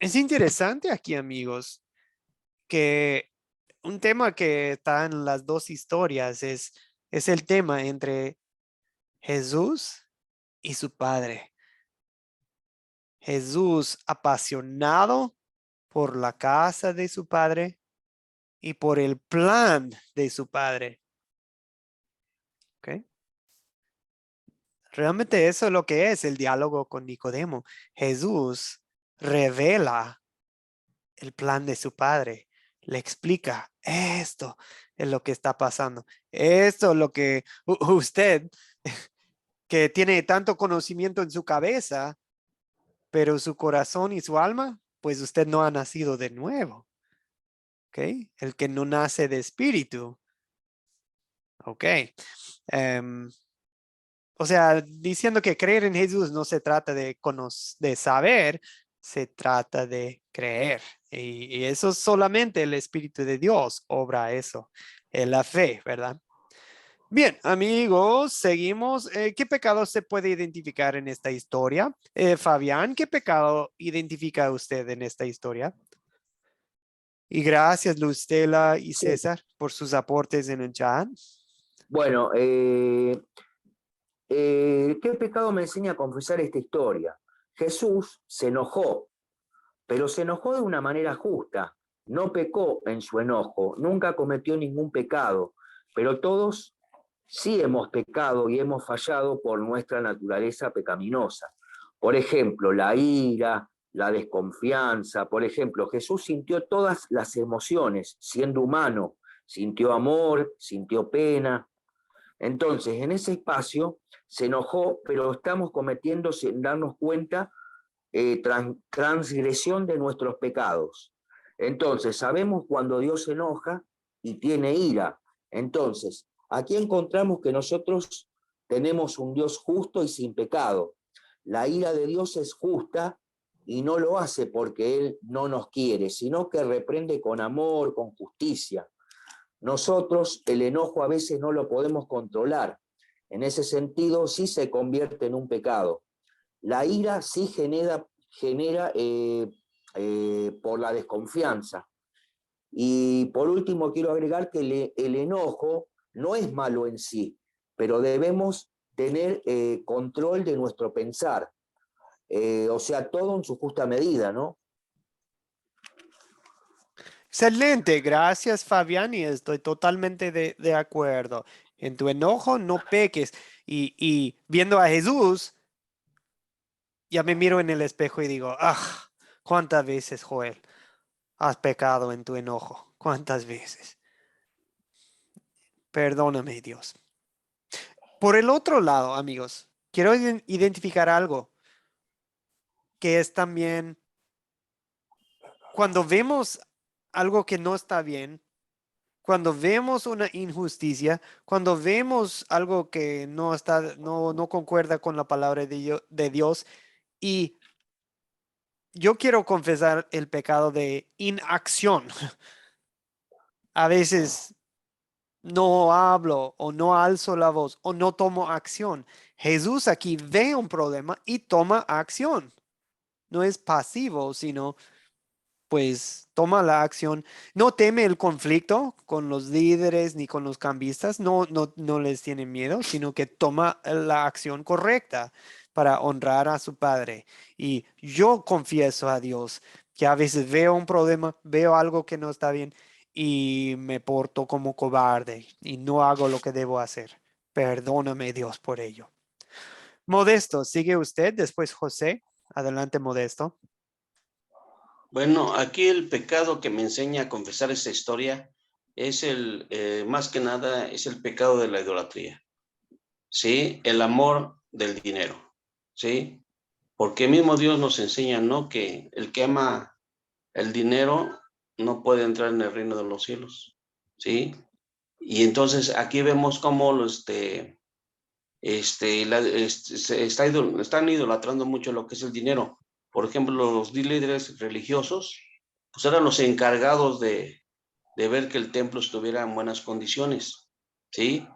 interesante aquí, amigos, que un tema que está en las 2 historias es el tema entre Jesús y su Padre. Jesús apasionado por la casa de su padre y por el plan de su padre. ¿Ok? Realmente eso es lo que es el diálogo con Nicodemo. Jesús revela el plan de su padre. Le explica, esto es lo que está pasando. Esto es lo que usted, que tiene tanto conocimiento en su cabeza, pero su corazón y su alma, pues usted no ha nacido de nuevo. ¿Ok? El que no nace de espíritu. Ok. O sea, diciendo que creer en Jesús no se trata de saber, se trata de creer. Y eso solamente el Espíritu de Dios obra eso, en la fe, ¿verdad? Bien, amigos, seguimos. ¿Qué pecado se puede identificar en esta historia? Fabián, ¿qué pecado identifica usted en esta historia? Y gracias, Lustela y César, por sus aportes en el chat. Bueno, ¿qué pecado me enseña a confesar esta historia? Jesús se enojó, pero se enojó de una manera justa. No pecó en su enojo, nunca cometió ningún pecado, pero todos sí hemos pecado y hemos fallado por nuestra naturaleza pecaminosa. Por ejemplo, la ira, la desconfianza. Por ejemplo, Jesús sintió todas las emociones, siendo humano. Sintió amor, sintió pena. Entonces, en ese espacio se enojó, pero estamos cometiendo, sin darnos cuenta, transgresión de nuestros pecados. Entonces, sabemos cuando Dios se enoja y tiene ira. Entonces, aquí encontramos que nosotros tenemos un Dios justo y sin pecado. La ira de Dios es justa y no lo hace porque Él no nos quiere, sino que reprende con amor, con justicia. Nosotros el enojo a veces no lo podemos controlar. En ese sentido, sí se convierte en un pecado. La ira sí genera por la desconfianza. Y por último, quiero agregar que el enojo no es malo en sí, pero debemos tener control de nuestro pensar. O sea, todo en su justa medida, ¿no? Excelente, gracias Fabián, y estoy totalmente de acuerdo. En tu enojo no peques. Y viendo a Jesús, ya me miro en el espejo y digo, ¿cuántas veces, Joel, has pecado en tu enojo? ¿Cuántas veces? Perdóname, Dios. Por el otro lado, amigos, quiero identificar algo que es también cuando vemos algo que no está bien, cuando vemos una injusticia, cuando vemos algo que no concuerda con la palabra de Dios, y yo quiero confesar el pecado de inacción. A veces no hablo o no alzo la voz o no tomo acción. Jesús aquí ve un problema y toma acción. No es pasivo, sino pues toma la acción. No teme el conflicto con los líderes ni con los cambistas. No les tiene miedo, sino que toma la acción correcta para honrar a su Padre. Y yo confieso a Dios que a veces veo un problema, veo algo que no está bien y me porto como cobarde y no hago lo que debo hacer. Perdóname, Dios, por ello. Modesto, sigue usted, después José. Adelante, Modesto. Bueno, aquí el pecado que me enseña a confesar esta historia es más que nada, es el pecado de la idolatría. ¿Sí? El amor del dinero. ¿Sí? Porque mismo Dios nos enseña, ¿no? Que el que ama el dinero no puede entrar en el reino de los cielos. ¿Sí? Y entonces aquí vemos cómo están idolatrando mucho lo que es el dinero. Por ejemplo, los líderes religiosos, pues eran los encargados de ver que el templo estuviera en buenas condiciones, ¿sí?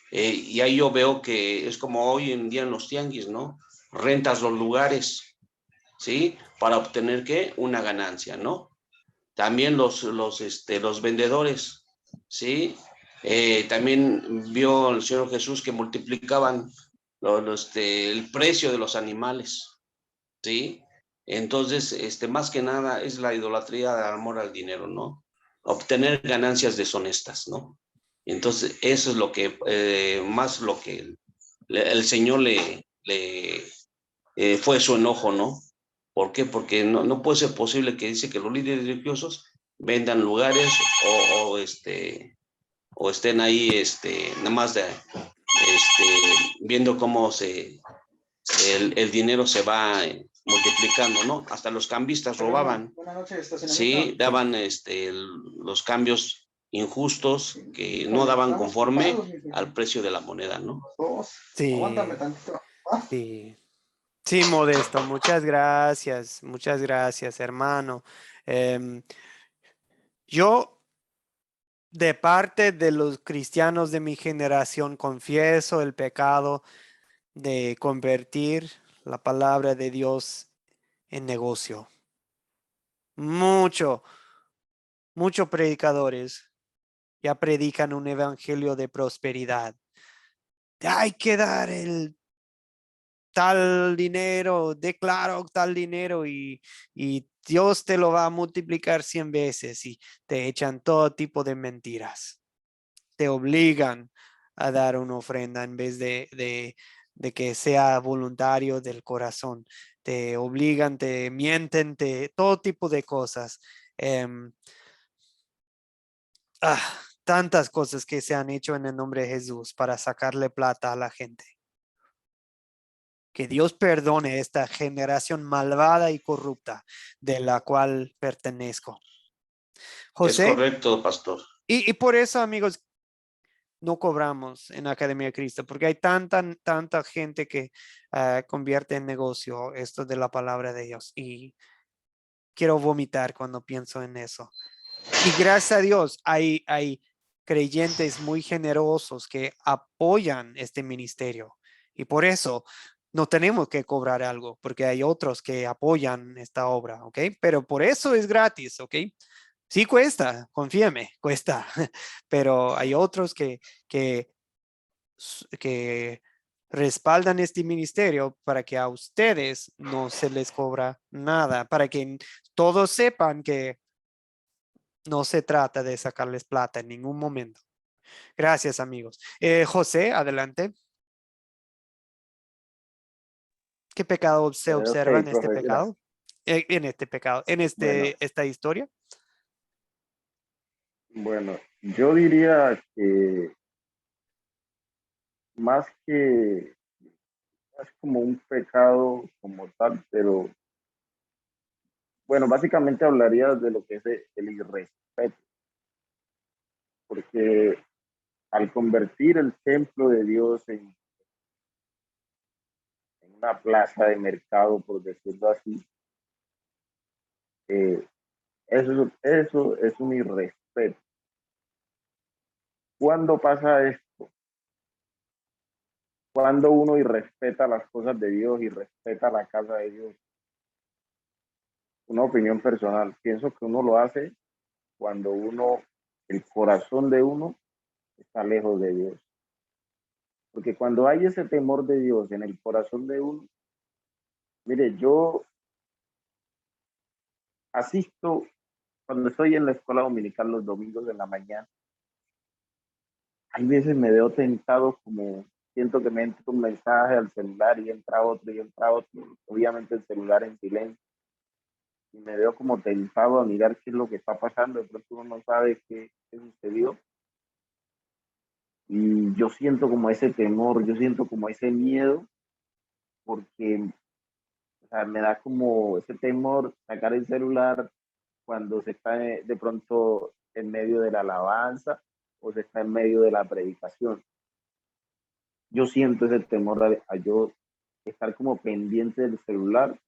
Y ahí yo veo que es como hoy en día en los tianguis, ¿no? Rentas los lugares, ¿sí? Para obtener, ¿qué? Una ganancia, ¿no? También los vendedores, ¿sí? También vio el Señor Jesús que multiplicaban el precio de los animales, ¿sí? Entonces, más que nada es la idolatría del amor al dinero, ¿no? Obtener ganancias deshonestas, ¿no? Entonces, eso es lo que, más lo que el Señor fue su enojo, ¿no? ¿Por qué? Porque no puede ser posible que dice que los líderes religiosos vendan lugares o estén ahí, nada más viendo cómo el dinero se va multiplicando, ¿no? Hasta los cambistas robaban. Sí, daban los cambios injustos que no daban conforme al precio de la moneda, ¿no? Sí, sí. Sí, Modesto, muchas gracias, hermano. Yo, de parte de los cristianos de mi generación, confieso el pecado de convertir la palabra de Dios en negocio. Muchos predicadores ya predican un evangelio de prosperidad. Hay que dar el tal dinero, declaro tal dinero y Dios te lo va a multiplicar 100 veces y te echan todo tipo de mentiras. Te obligan a dar una ofrenda en vez de que sea voluntario del corazón. Te obligan, te mienten, todo tipo de cosas. Tantas cosas que se han hecho en el nombre de Jesús para sacarle plata a la gente. Que Dios perdone esta generación malvada y corrupta de la cual pertenezco. José. Es correcto, pastor. Y por eso, amigos, no cobramos en Academia de Cristo, porque hay tanta gente que convierte en negocio esto de la palabra de Dios. Y quiero vomitar cuando pienso en eso. Y gracias a Dios hay creyentes muy generosos que apoyan este ministerio. Y por eso no tenemos que cobrar algo, porque hay otros que apoyan esta obra, ¿ok? Pero por eso es gratis, ¿ok? Sí cuesta, confíame, cuesta. Pero hay otros que respaldan este ministerio para que a ustedes no se les cobra nada, para que todos sepan que no se trata de sacarles plata en ningún momento. Gracias, amigos. José, adelante. ¿Qué pecado se observa en este pecado? En este pecado, en esta historia. Bueno, yo diría que más que es como un pecado como tal, pero bueno, básicamente hablaría de lo que es el irrespeto, porque al convertir el templo de Dios en una plaza de mercado, por decirlo así, eso es un irrespeto. ¿Cuándo pasa esto? Cuando uno irrespeta las cosas de Dios y respeta la casa de Dios. Una opinión personal. Pienso que uno lo hace cuando el corazón de uno está lejos de Dios. Porque cuando hay ese temor de Dios en el corazón de uno, mire, yo asisto cuando estoy en la escuela dominical los domingos de la mañana. Hay veces me veo tentado, como siento que me entra un mensaje al celular y entra otro y entra otro. Obviamente el celular en silencio. Y me veo como tentado a mirar qué es lo que está pasando. De pronto uno no sabe qué sucedió. Y yo siento como ese temor, yo siento como ese miedo, porque me da como ese temor sacar el celular cuando se está de pronto en medio de la alabanza o se está en medio de la predicación. Yo siento ese temor a yo estar como pendiente del celular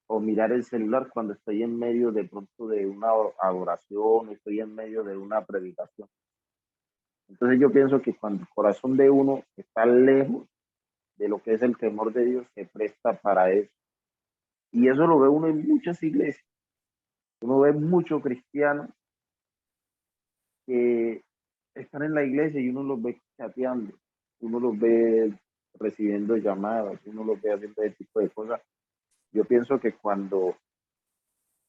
o mirar el celular cuando estoy en medio de pronto de una adoración, estoy en medio de una predicación. Entonces yo pienso que cuando el corazón de uno está lejos de lo que es el temor de Dios, se presta para eso. Y eso lo ve uno en muchas iglesias. Uno ve muchos cristianos que están en la iglesia y uno los ve chateando, uno los ve recibiendo llamadas, uno los ve haciendo ese tipo de cosas. Yo pienso que cuando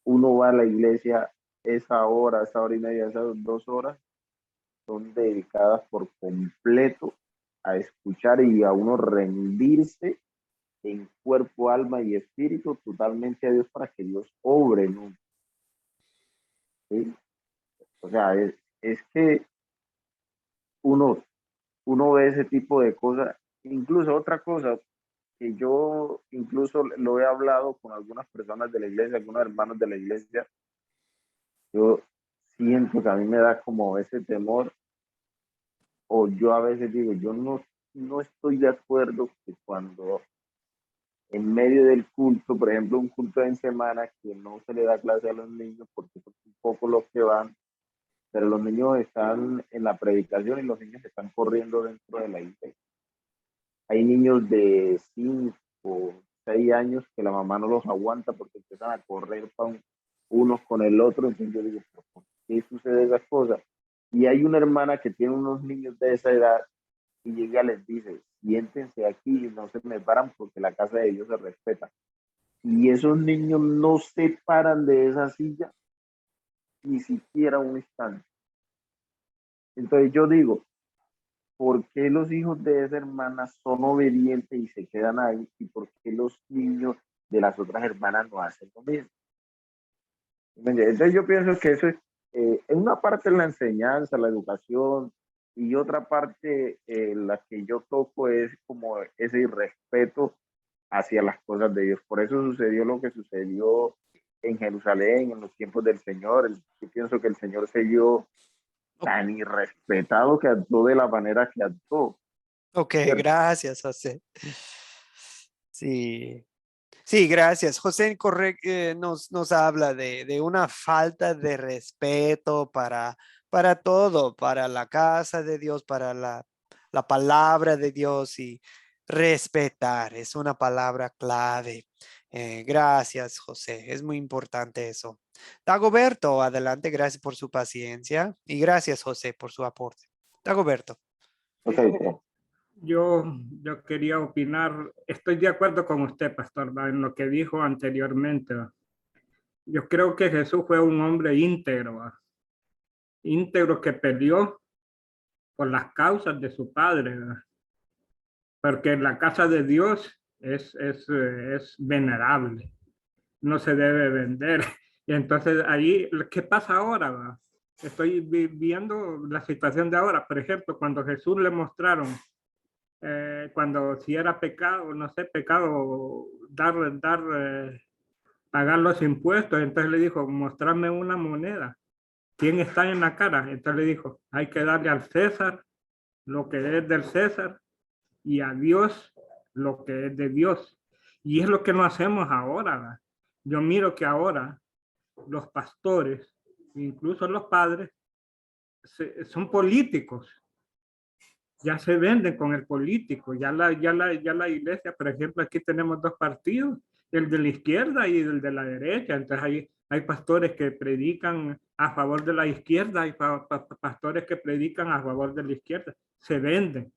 uno va a la iglesia, esa hora y media, esas 2 horas, son dedicadas por completo a escuchar y a uno rendirse en cuerpo, alma y espíritu totalmente a Dios para que Dios obre en uno. ¿Sí? O sea, es que uno ve ese tipo de cosas. Incluso otra cosa que yo incluso lo he hablado con algunas personas de la iglesia, algunos hermanos de la iglesia, yo siento que a mí me da como ese temor, o yo a veces digo, yo no estoy de acuerdo que cuando en medio del culto, por ejemplo, un culto en semana, que no se le da clase a los niños porque son un poco los que van, pero los niños están en la predicación y los niños están corriendo dentro de la iglesia. Hay niños de 5, 6 años que la mamá no los aguanta porque empiezan a correr unos con el otro. Entonces yo digo, ¿por qué sucede esas cosas? Y hay una hermana que tiene unos niños de esa edad y llega y les dice, siéntense aquí y no se me paran porque la casa de Dios se respeta. Y esos niños no se paran de esa silla ni siquiera un instante. Entonces yo digo, ¿por qué los hijos de esa hermana son obedientes y se quedan ahí? ¿Y por qué los niños de las otras hermanas no hacen lo mismo? Entonces yo pienso que eso es, en una parte la enseñanza, la educación, y otra parte la que yo toco es como ese irrespeto hacia las cosas de Dios. Por eso sucedió lo que sucedió en Jerusalén en los tiempos del Señor. Yo pienso que el Señor se vio tan irrespetado que actuó de la manera que actuó. Ok, ¿Cierto? gracias, José. Sí, gracias. José nos habla de una falta de respeto para todo, para la casa de Dios, para la palabra de Dios, y respetar es una palabra clave. Gracias, José. Es muy importante eso. Dagoberto, adelante. Gracias por su paciencia y gracias, José, por su aporte. Dagoberto. Okay. Yo quería opinar, estoy de acuerdo con usted, pastor, ¿va? En lo que dijo anteriormente. ¿va? Yo creo que Jesús fue un hombre íntegro, ¿va? Íntegro que peleó por las causas de su padre, ¿va? Porque la casa de Dios es venerable, no se debe vender. Y entonces ahí, ¿qué pasa ahora? ¿Va? Estoy viendo la situación de ahora. Por ejemplo, cuando Jesús le mostraron cuando si era pecado, no sé, pecado, pagar los impuestos, entonces le dijo, mostrarme una moneda. ¿Quién está en la cara? Entonces le dijo, hay que darle al César lo que es del César y a Dios lo que es de Dios. Y es lo que no hacemos ahora. ¿verdad? Yo miro que ahora los pastores, incluso los padres, son políticos. Ya se venden con el político, ya la iglesia, por ejemplo, aquí tenemos 2 partidos, el de la izquierda y el de la derecha, entonces hay pastores que predican a favor de la izquierda y pastores que predican a favor de la izquierda, se venden.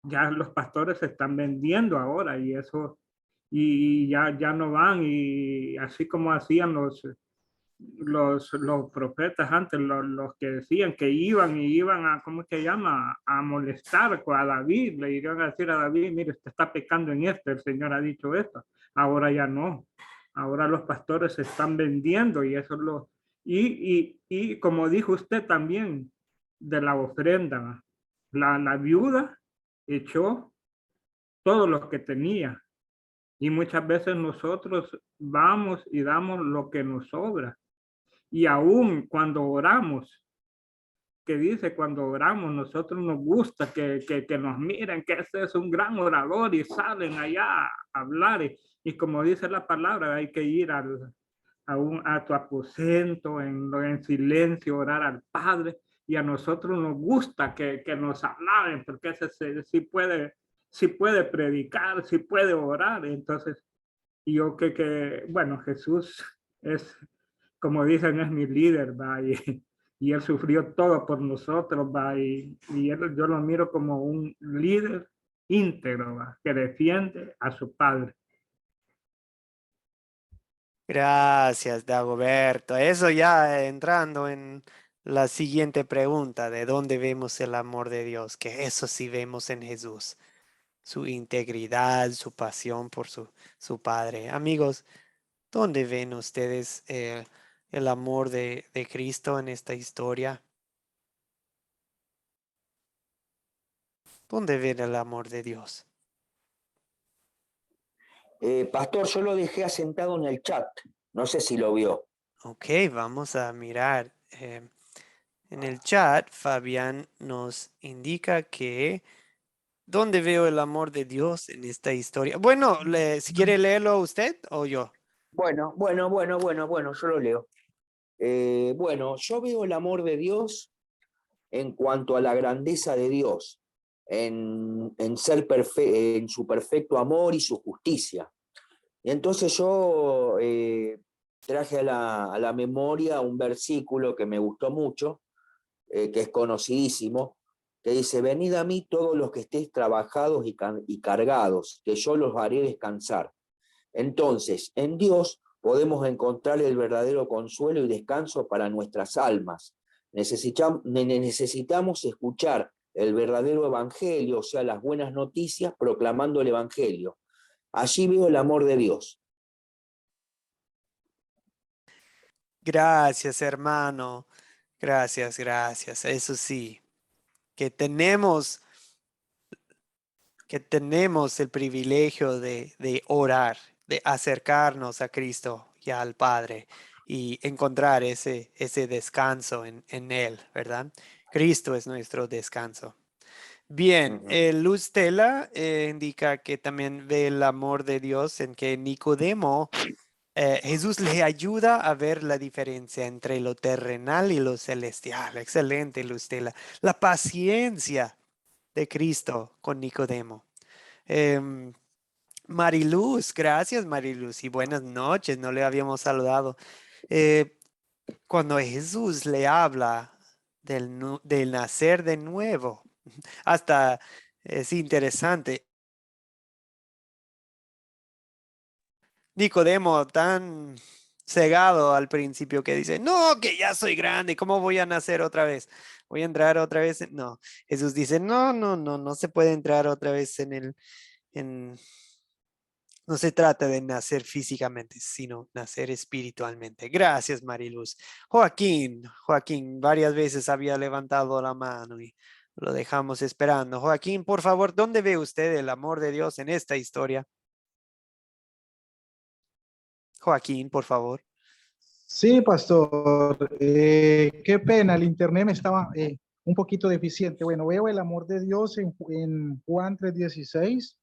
Ya los pastores se están vendiendo ahora y eso, y ya no van, y así como hacían los profetas antes, los que decían que iban a, ¿cómo se llama? A molestar a David, le iban a decir a David, mire, usted está pecando en esto, el Señor ha dicho esto. Ahora ya no. Ahora los pastores se están vendiendo y eso es lo... Y como dijo usted también, de la ofrenda, la viuda echó todo lo que tenía. Y muchas veces nosotros vamos y damos lo que nos sobra. Y aún cuando oramos, que dice cuando oramos, nosotros nos gusta que nos miren, que ese es un gran orador y salen allá a hablar. Y como dice la palabra, hay que ir a tu aposento, en silencio, orar al Padre. Y a nosotros nos gusta que nos hablen, porque ese sí puede predicar, sí puede orar. Entonces, yo bueno, Jesús es... como dicen, es mi líder, ¿va? Y él sufrió todo por nosotros, ¿va? Y yo lo miro como un líder íntegro, ¿va? Que defiende a su padre. Gracias, Dagoberto. Eso ya entrando en la siguiente pregunta, ¿de dónde vemos el amor de Dios? Que eso sí vemos en Jesús, su integridad, su pasión por su Padre. Amigos, ¿dónde ven ustedes el amor de Cristo en esta historia? ¿Dónde ven el amor de Dios? Pastor, yo lo dejé asentado en el chat. No sé si lo vio. Ok, vamos a mirar. En el chat, Fabián nos indica que ¿dónde veo el amor de Dios en esta historia? Bueno, si quiere leerlo usted o yo. Bueno, yo lo leo. Bueno, yo veo el amor de Dios en cuanto a la grandeza de Dios, en su perfecto amor y su justicia. Y entonces yo traje a la memoria un versículo que me gustó mucho, que es conocidísimo, que dice: venid a mí todos los que estéis trabajados y cargados, que yo los haré descansar. Entonces, en Dios podemos encontrar el verdadero consuelo y descanso para nuestras almas. Necesitamos escuchar el verdadero evangelio, o sea, las buenas noticias, proclamando el evangelio. Allí veo el amor de Dios. Gracias, hermano. Gracias, gracias. Eso sí, que tenemos el privilegio de orar, de acercarnos a Cristo y al Padre y encontrar ese descanso en Él, ¿verdad? Cristo es nuestro descanso. Bien, Luz Tela indica que también ve el amor de Dios en que Nicodemo, Jesús le ayuda a ver la diferencia entre lo terrenal y lo celestial. Excelente, Luz Tela. La paciencia de Cristo con Nicodemo. Mariluz, gracias Mariluz y buenas noches, no le habíamos saludado. Cuando Jesús le habla del nacer de nuevo, hasta es interesante. Nicodemo tan cegado al principio que dice, no, que ya soy grande, ¿cómo voy a nacer otra vez? ¿Voy a entrar otra vez? No, Jesús dice, no se puede entrar otra vez no se trata de nacer físicamente, sino nacer espiritualmente. Gracias, Mariluz. Joaquín, varias veces había levantado la mano y lo dejamos esperando. Joaquín, por favor, ¿dónde ve usted el amor de Dios en esta historia? Joaquín, por favor. Sí, pastor. Qué pena, el internet me estaba un poquito deficiente. Bueno, veo el amor de Dios en Juan 3:16,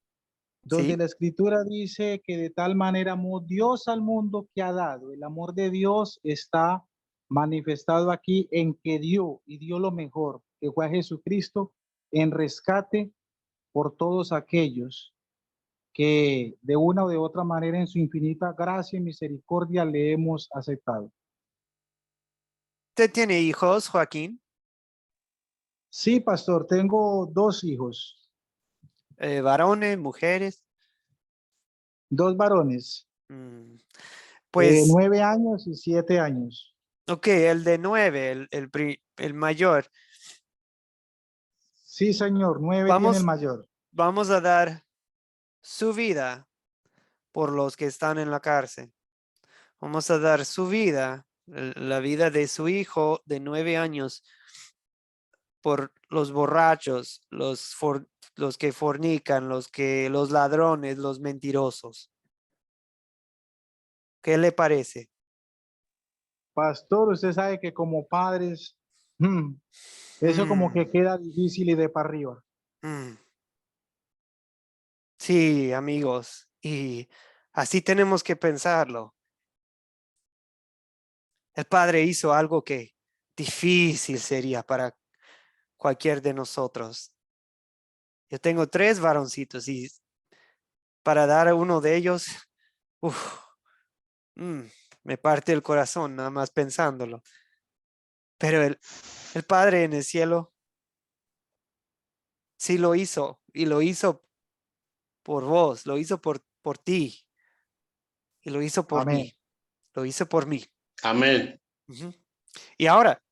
donde ¿Sí? la escritura dice que de tal manera amó Dios al mundo que ha dado. El amor de Dios está manifestado aquí en que dio y dio lo mejor, que fue a Jesucristo en rescate por todos aquellos que de una o de otra manera en su infinita gracia y misericordia le hemos aceptado. ¿Usted tiene hijos, Joaquín? Sí, pastor, tengo 2 hijos. ¿Varones, mujeres? 2 varones. Pues, 9 años y 7 años. ok, el de 9, el mayor. Sí, señor, 9 tiene el mayor. Vamos a dar su vida por los que están en la cárcel. Vamos a dar su vida, la vida de su hijo de 9 años, por los borrachos, los que fornican, los ladrones, los mentirosos. ¿Qué le parece? Pastor, usted sabe que como padres, eso como que queda difícil y de para arriba. Sí, amigos, y así tenemos que pensarlo. El Padre hizo algo que difícil sería para cualquier de nosotros. Yo tengo 3 varoncitos y para dar a uno de ellos, me parte el corazón nada más pensándolo. Pero el Padre en el cielo sí lo hizo y lo hizo por vos, lo hizo por ti y lo hizo por Amén. mí. Lo hizo por mí. Amén. Y ahora,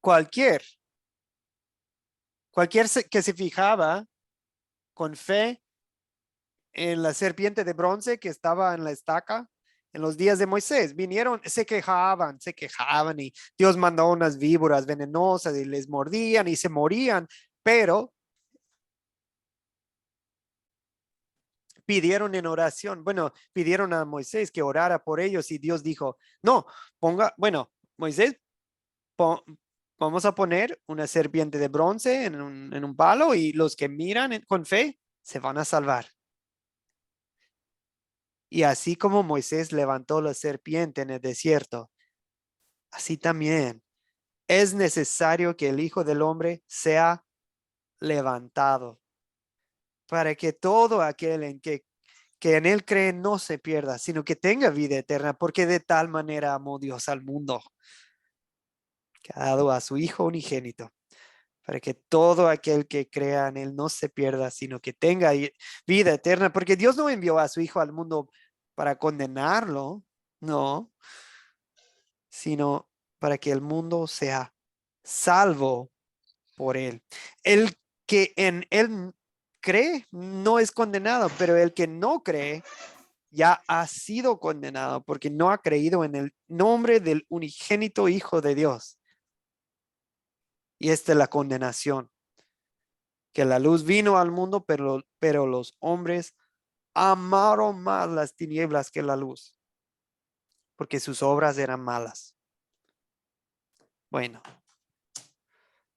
cualquier que se fijaba con fe en la serpiente de bronce que estaba en la estaca en los días de Moisés, vinieron, se quejaban y Dios mandó unas víboras venenosas y les mordían y se morían, pero pidieron en oración, pidieron a Moisés que orara por ellos y Dios dijo, no, Moisés, vamos a poner una serpiente de bronce en un palo y los que miran con fe se van a salvar. Y así como Moisés levantó la serpiente en el desierto, así también es necesario que el Hijo del Hombre sea levantado para que todo aquel que en él cree no se pierda, sino que tenga vida eterna, porque de tal manera amó Dios al mundo, que ha dado a su Hijo unigénito, para que todo aquel que crea en él no se pierda, sino que tenga vida eterna, porque Dios no envió a su Hijo al mundo para condenarlo, no, sino para que el mundo sea salvo por él. El que en él cree no es condenado, pero el que no cree ya ha sido condenado porque no ha creído en el nombre del unigénito Hijo de Dios. Y esta es la condenación, que la luz vino al mundo, pero los hombres amaron más las tinieblas que la luz, porque sus obras eran malas. Bueno,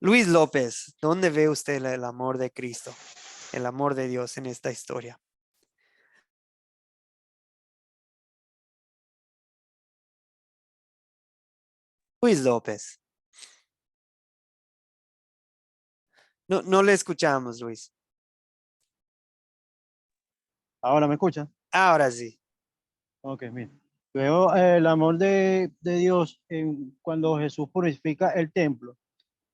Luis López, ¿dónde ve usted el amor de Cristo, el amor de Dios en esta historia? Luis López. No le escuchamos, Luis. ¿Ahora me escucha? Ahora sí. Ok, mira. Veo el amor de Dios cuando Jesús purifica el templo,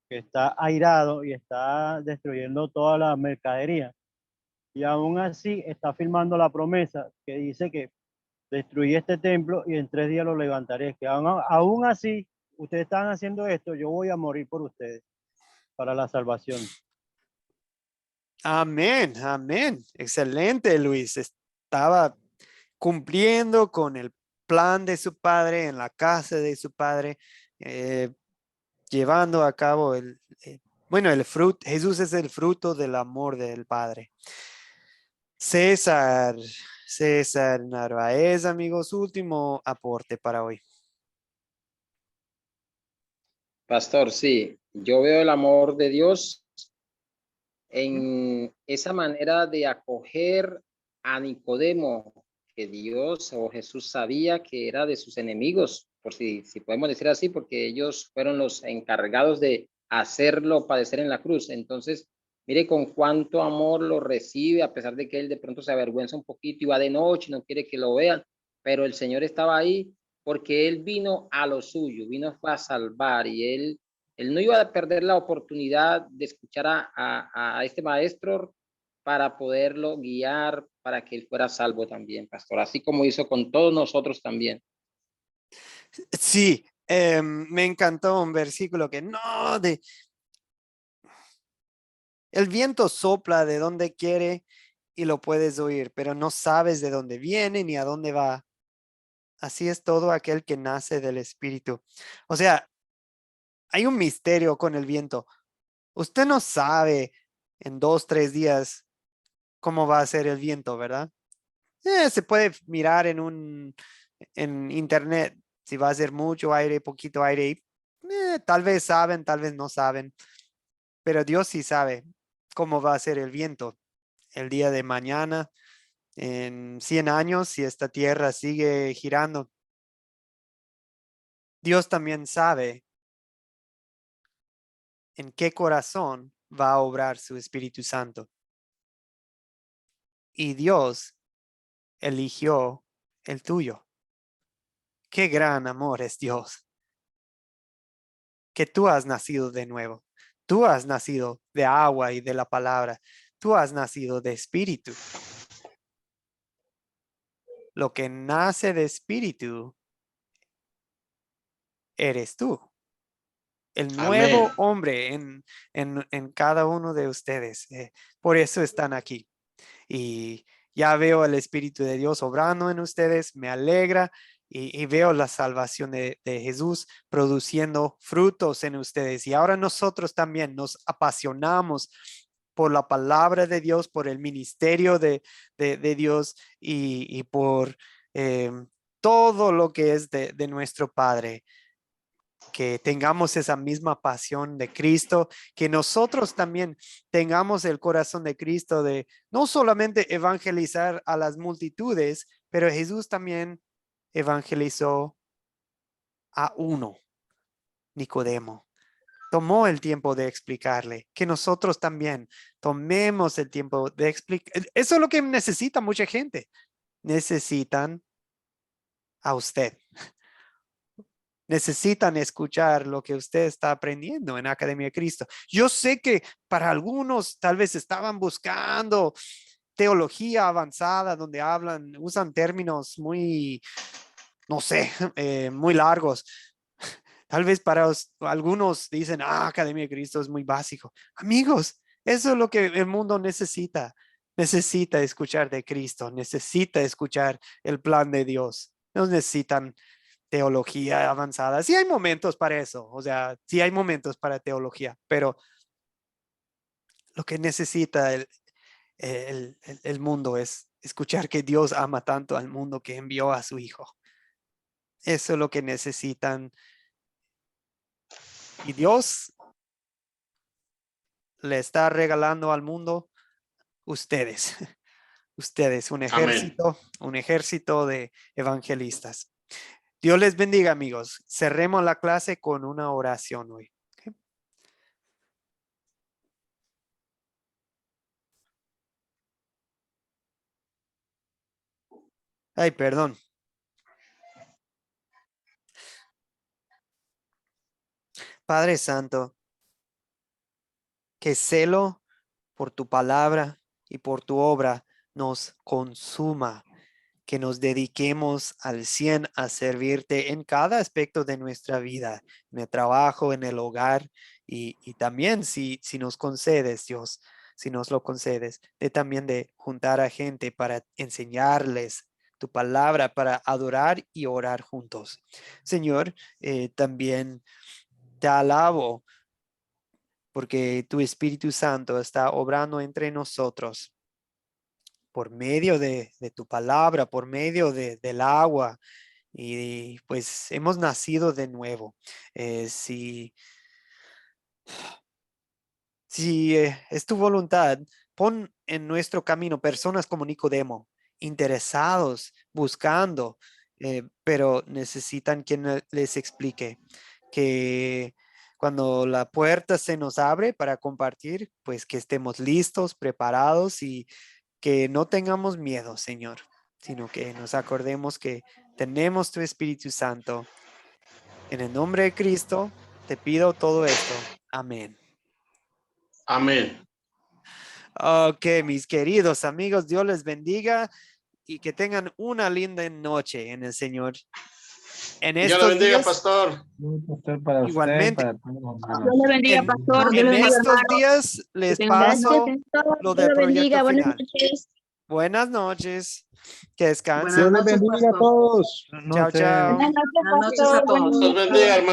que está airado y está destruyendo toda la mercadería. Y aún así está firmando la promesa que dice que destruí este templo y en 3 días lo levantaré. Que aún así, ustedes están haciendo esto, yo voy a morir por ustedes para la salvación. Amén, amén. Excelente, Luis. Estaba cumpliendo con el plan de su padre en la casa de su padre, llevando a cabo el fruto. Jesús es el fruto del amor del Padre. César Narváez, amigos, último aporte para hoy. Pastor, sí, yo veo el amor de Dios en esa manera de acoger a Nicodemo, que Dios o Jesús sabía que era de sus enemigos, por si podemos decir así, porque ellos fueron los encargados de hacerlo padecer en la cruz. Entonces, mire con cuánto amor lo recibe, a pesar de que él de pronto se avergüenza un poquito y va de noche, no quiere que lo vean, pero el Señor estaba ahí porque él vino a lo suyo, vino a salvar y él no iba a perder la oportunidad de escuchar a este maestro para poderlo guiar, para que él fuera salvo también, pastor, así como hizo con todos nosotros también. Sí, me encantó un versículo que el viento sopla de donde quiere y lo puedes oír, pero no sabes de dónde viene ni a dónde va. Así es todo aquel que nace del Espíritu. O sea, hay un misterio con el viento. Usted no sabe en 2, 3 días cómo va a ser el viento, ¿verdad? Se puede mirar en internet si va a ser mucho aire, poquito aire. Tal vez saben, tal vez no saben. Pero Dios sí sabe cómo va a ser el viento el día de mañana, en 100 años, si esta tierra sigue girando. Dios también sabe en qué corazón va a obrar su Espíritu Santo. Y Dios eligió el tuyo. Qué gran amor es Dios. Que tú has nacido de nuevo. Tú has nacido de agua y de la palabra. Tú has nacido de espíritu. lo que nace de espíritu, eres tú. El nuevo Amén. hombre en cada uno de ustedes. Por eso están aquí. Y ya veo el Espíritu de Dios obrando en ustedes. Me alegra y veo la salvación de Jesús produciendo frutos en ustedes. Y ahora nosotros también nos apasionamos por la palabra de Dios, por el ministerio de Dios y por todo lo que es de nuestro Padre. Que tengamos esa misma pasión de Cristo, que nosotros también tengamos el corazón de Cristo de no solamente evangelizar a las multitudes, pero Jesús también evangelizó a uno, Nicodemo. Tomó el tiempo de explicarle, que nosotros también tomemos el tiempo de explicar. Eso es lo que necesita mucha gente. Necesitan a usted. Necesitan escuchar lo que usted está aprendiendo en Academia de Cristo. Yo sé que para algunos tal vez estaban buscando teología avanzada donde usan términos muy, no sé, muy largos. Tal vez para algunos dicen, Academia de Cristo es muy básico. Amigos, eso es lo que el mundo necesita. Necesita escuchar de Cristo, necesita escuchar el plan de Dios. No necesitan teología avanzada. Sí hay momentos para eso, o sea, sí hay momentos para teología, pero lo que necesita el mundo es escuchar que Dios ama tanto al mundo que envió a su Hijo. Eso es lo que necesitan. Y Dios le está regalando al mundo ustedes, un ejército de evangelistas. Dios les bendiga, amigos. Cerremos la clase con una oración hoy. ¿Okay? Ay, perdón. Padre Santo, que celo por tu palabra y por tu obra nos consuma, que nos dediquemos al 100 a servirte en cada aspecto de nuestra vida, en el trabajo, en el hogar y también si nos concedes, Dios, si nos lo concedes, también de juntar a gente para enseñarles tu palabra, para adorar y orar juntos. Señor, también te alabo porque tu Espíritu Santo está obrando entre nosotros por medio de tu palabra, por medio del agua, y pues hemos nacido de nuevo. Si es tu voluntad, pon en nuestro camino personas como Nicodemo, interesados, buscando, pero necesitan quien les explique que cuando la puerta se nos abre para compartir, pues que estemos listos, preparados y que no tengamos miedo, Señor, sino que nos acordemos que tenemos tu Espíritu Santo. En el nombre de Cristo, te pido todo esto. Amén. Amén. Ok, mis queridos amigos, Dios les bendiga y que tengan una linda noche en el Señor. En Dios estos le bendiga, días, pastor. Para usted, igualmente. para todos los hermanos. Dios le bendiga, pastor. Dios En le bendiga, estos hermano. días les Buenas paso noches, pastor. lo Dios del le bendiga. proyecto Buenas final. noches. Buenas noches. Que descansen. Dios les bendiga a todos. Chao, chao. Buenas noches, Buenas noches a pastor. todos. Buenas Dios noches. bendiga, hermano.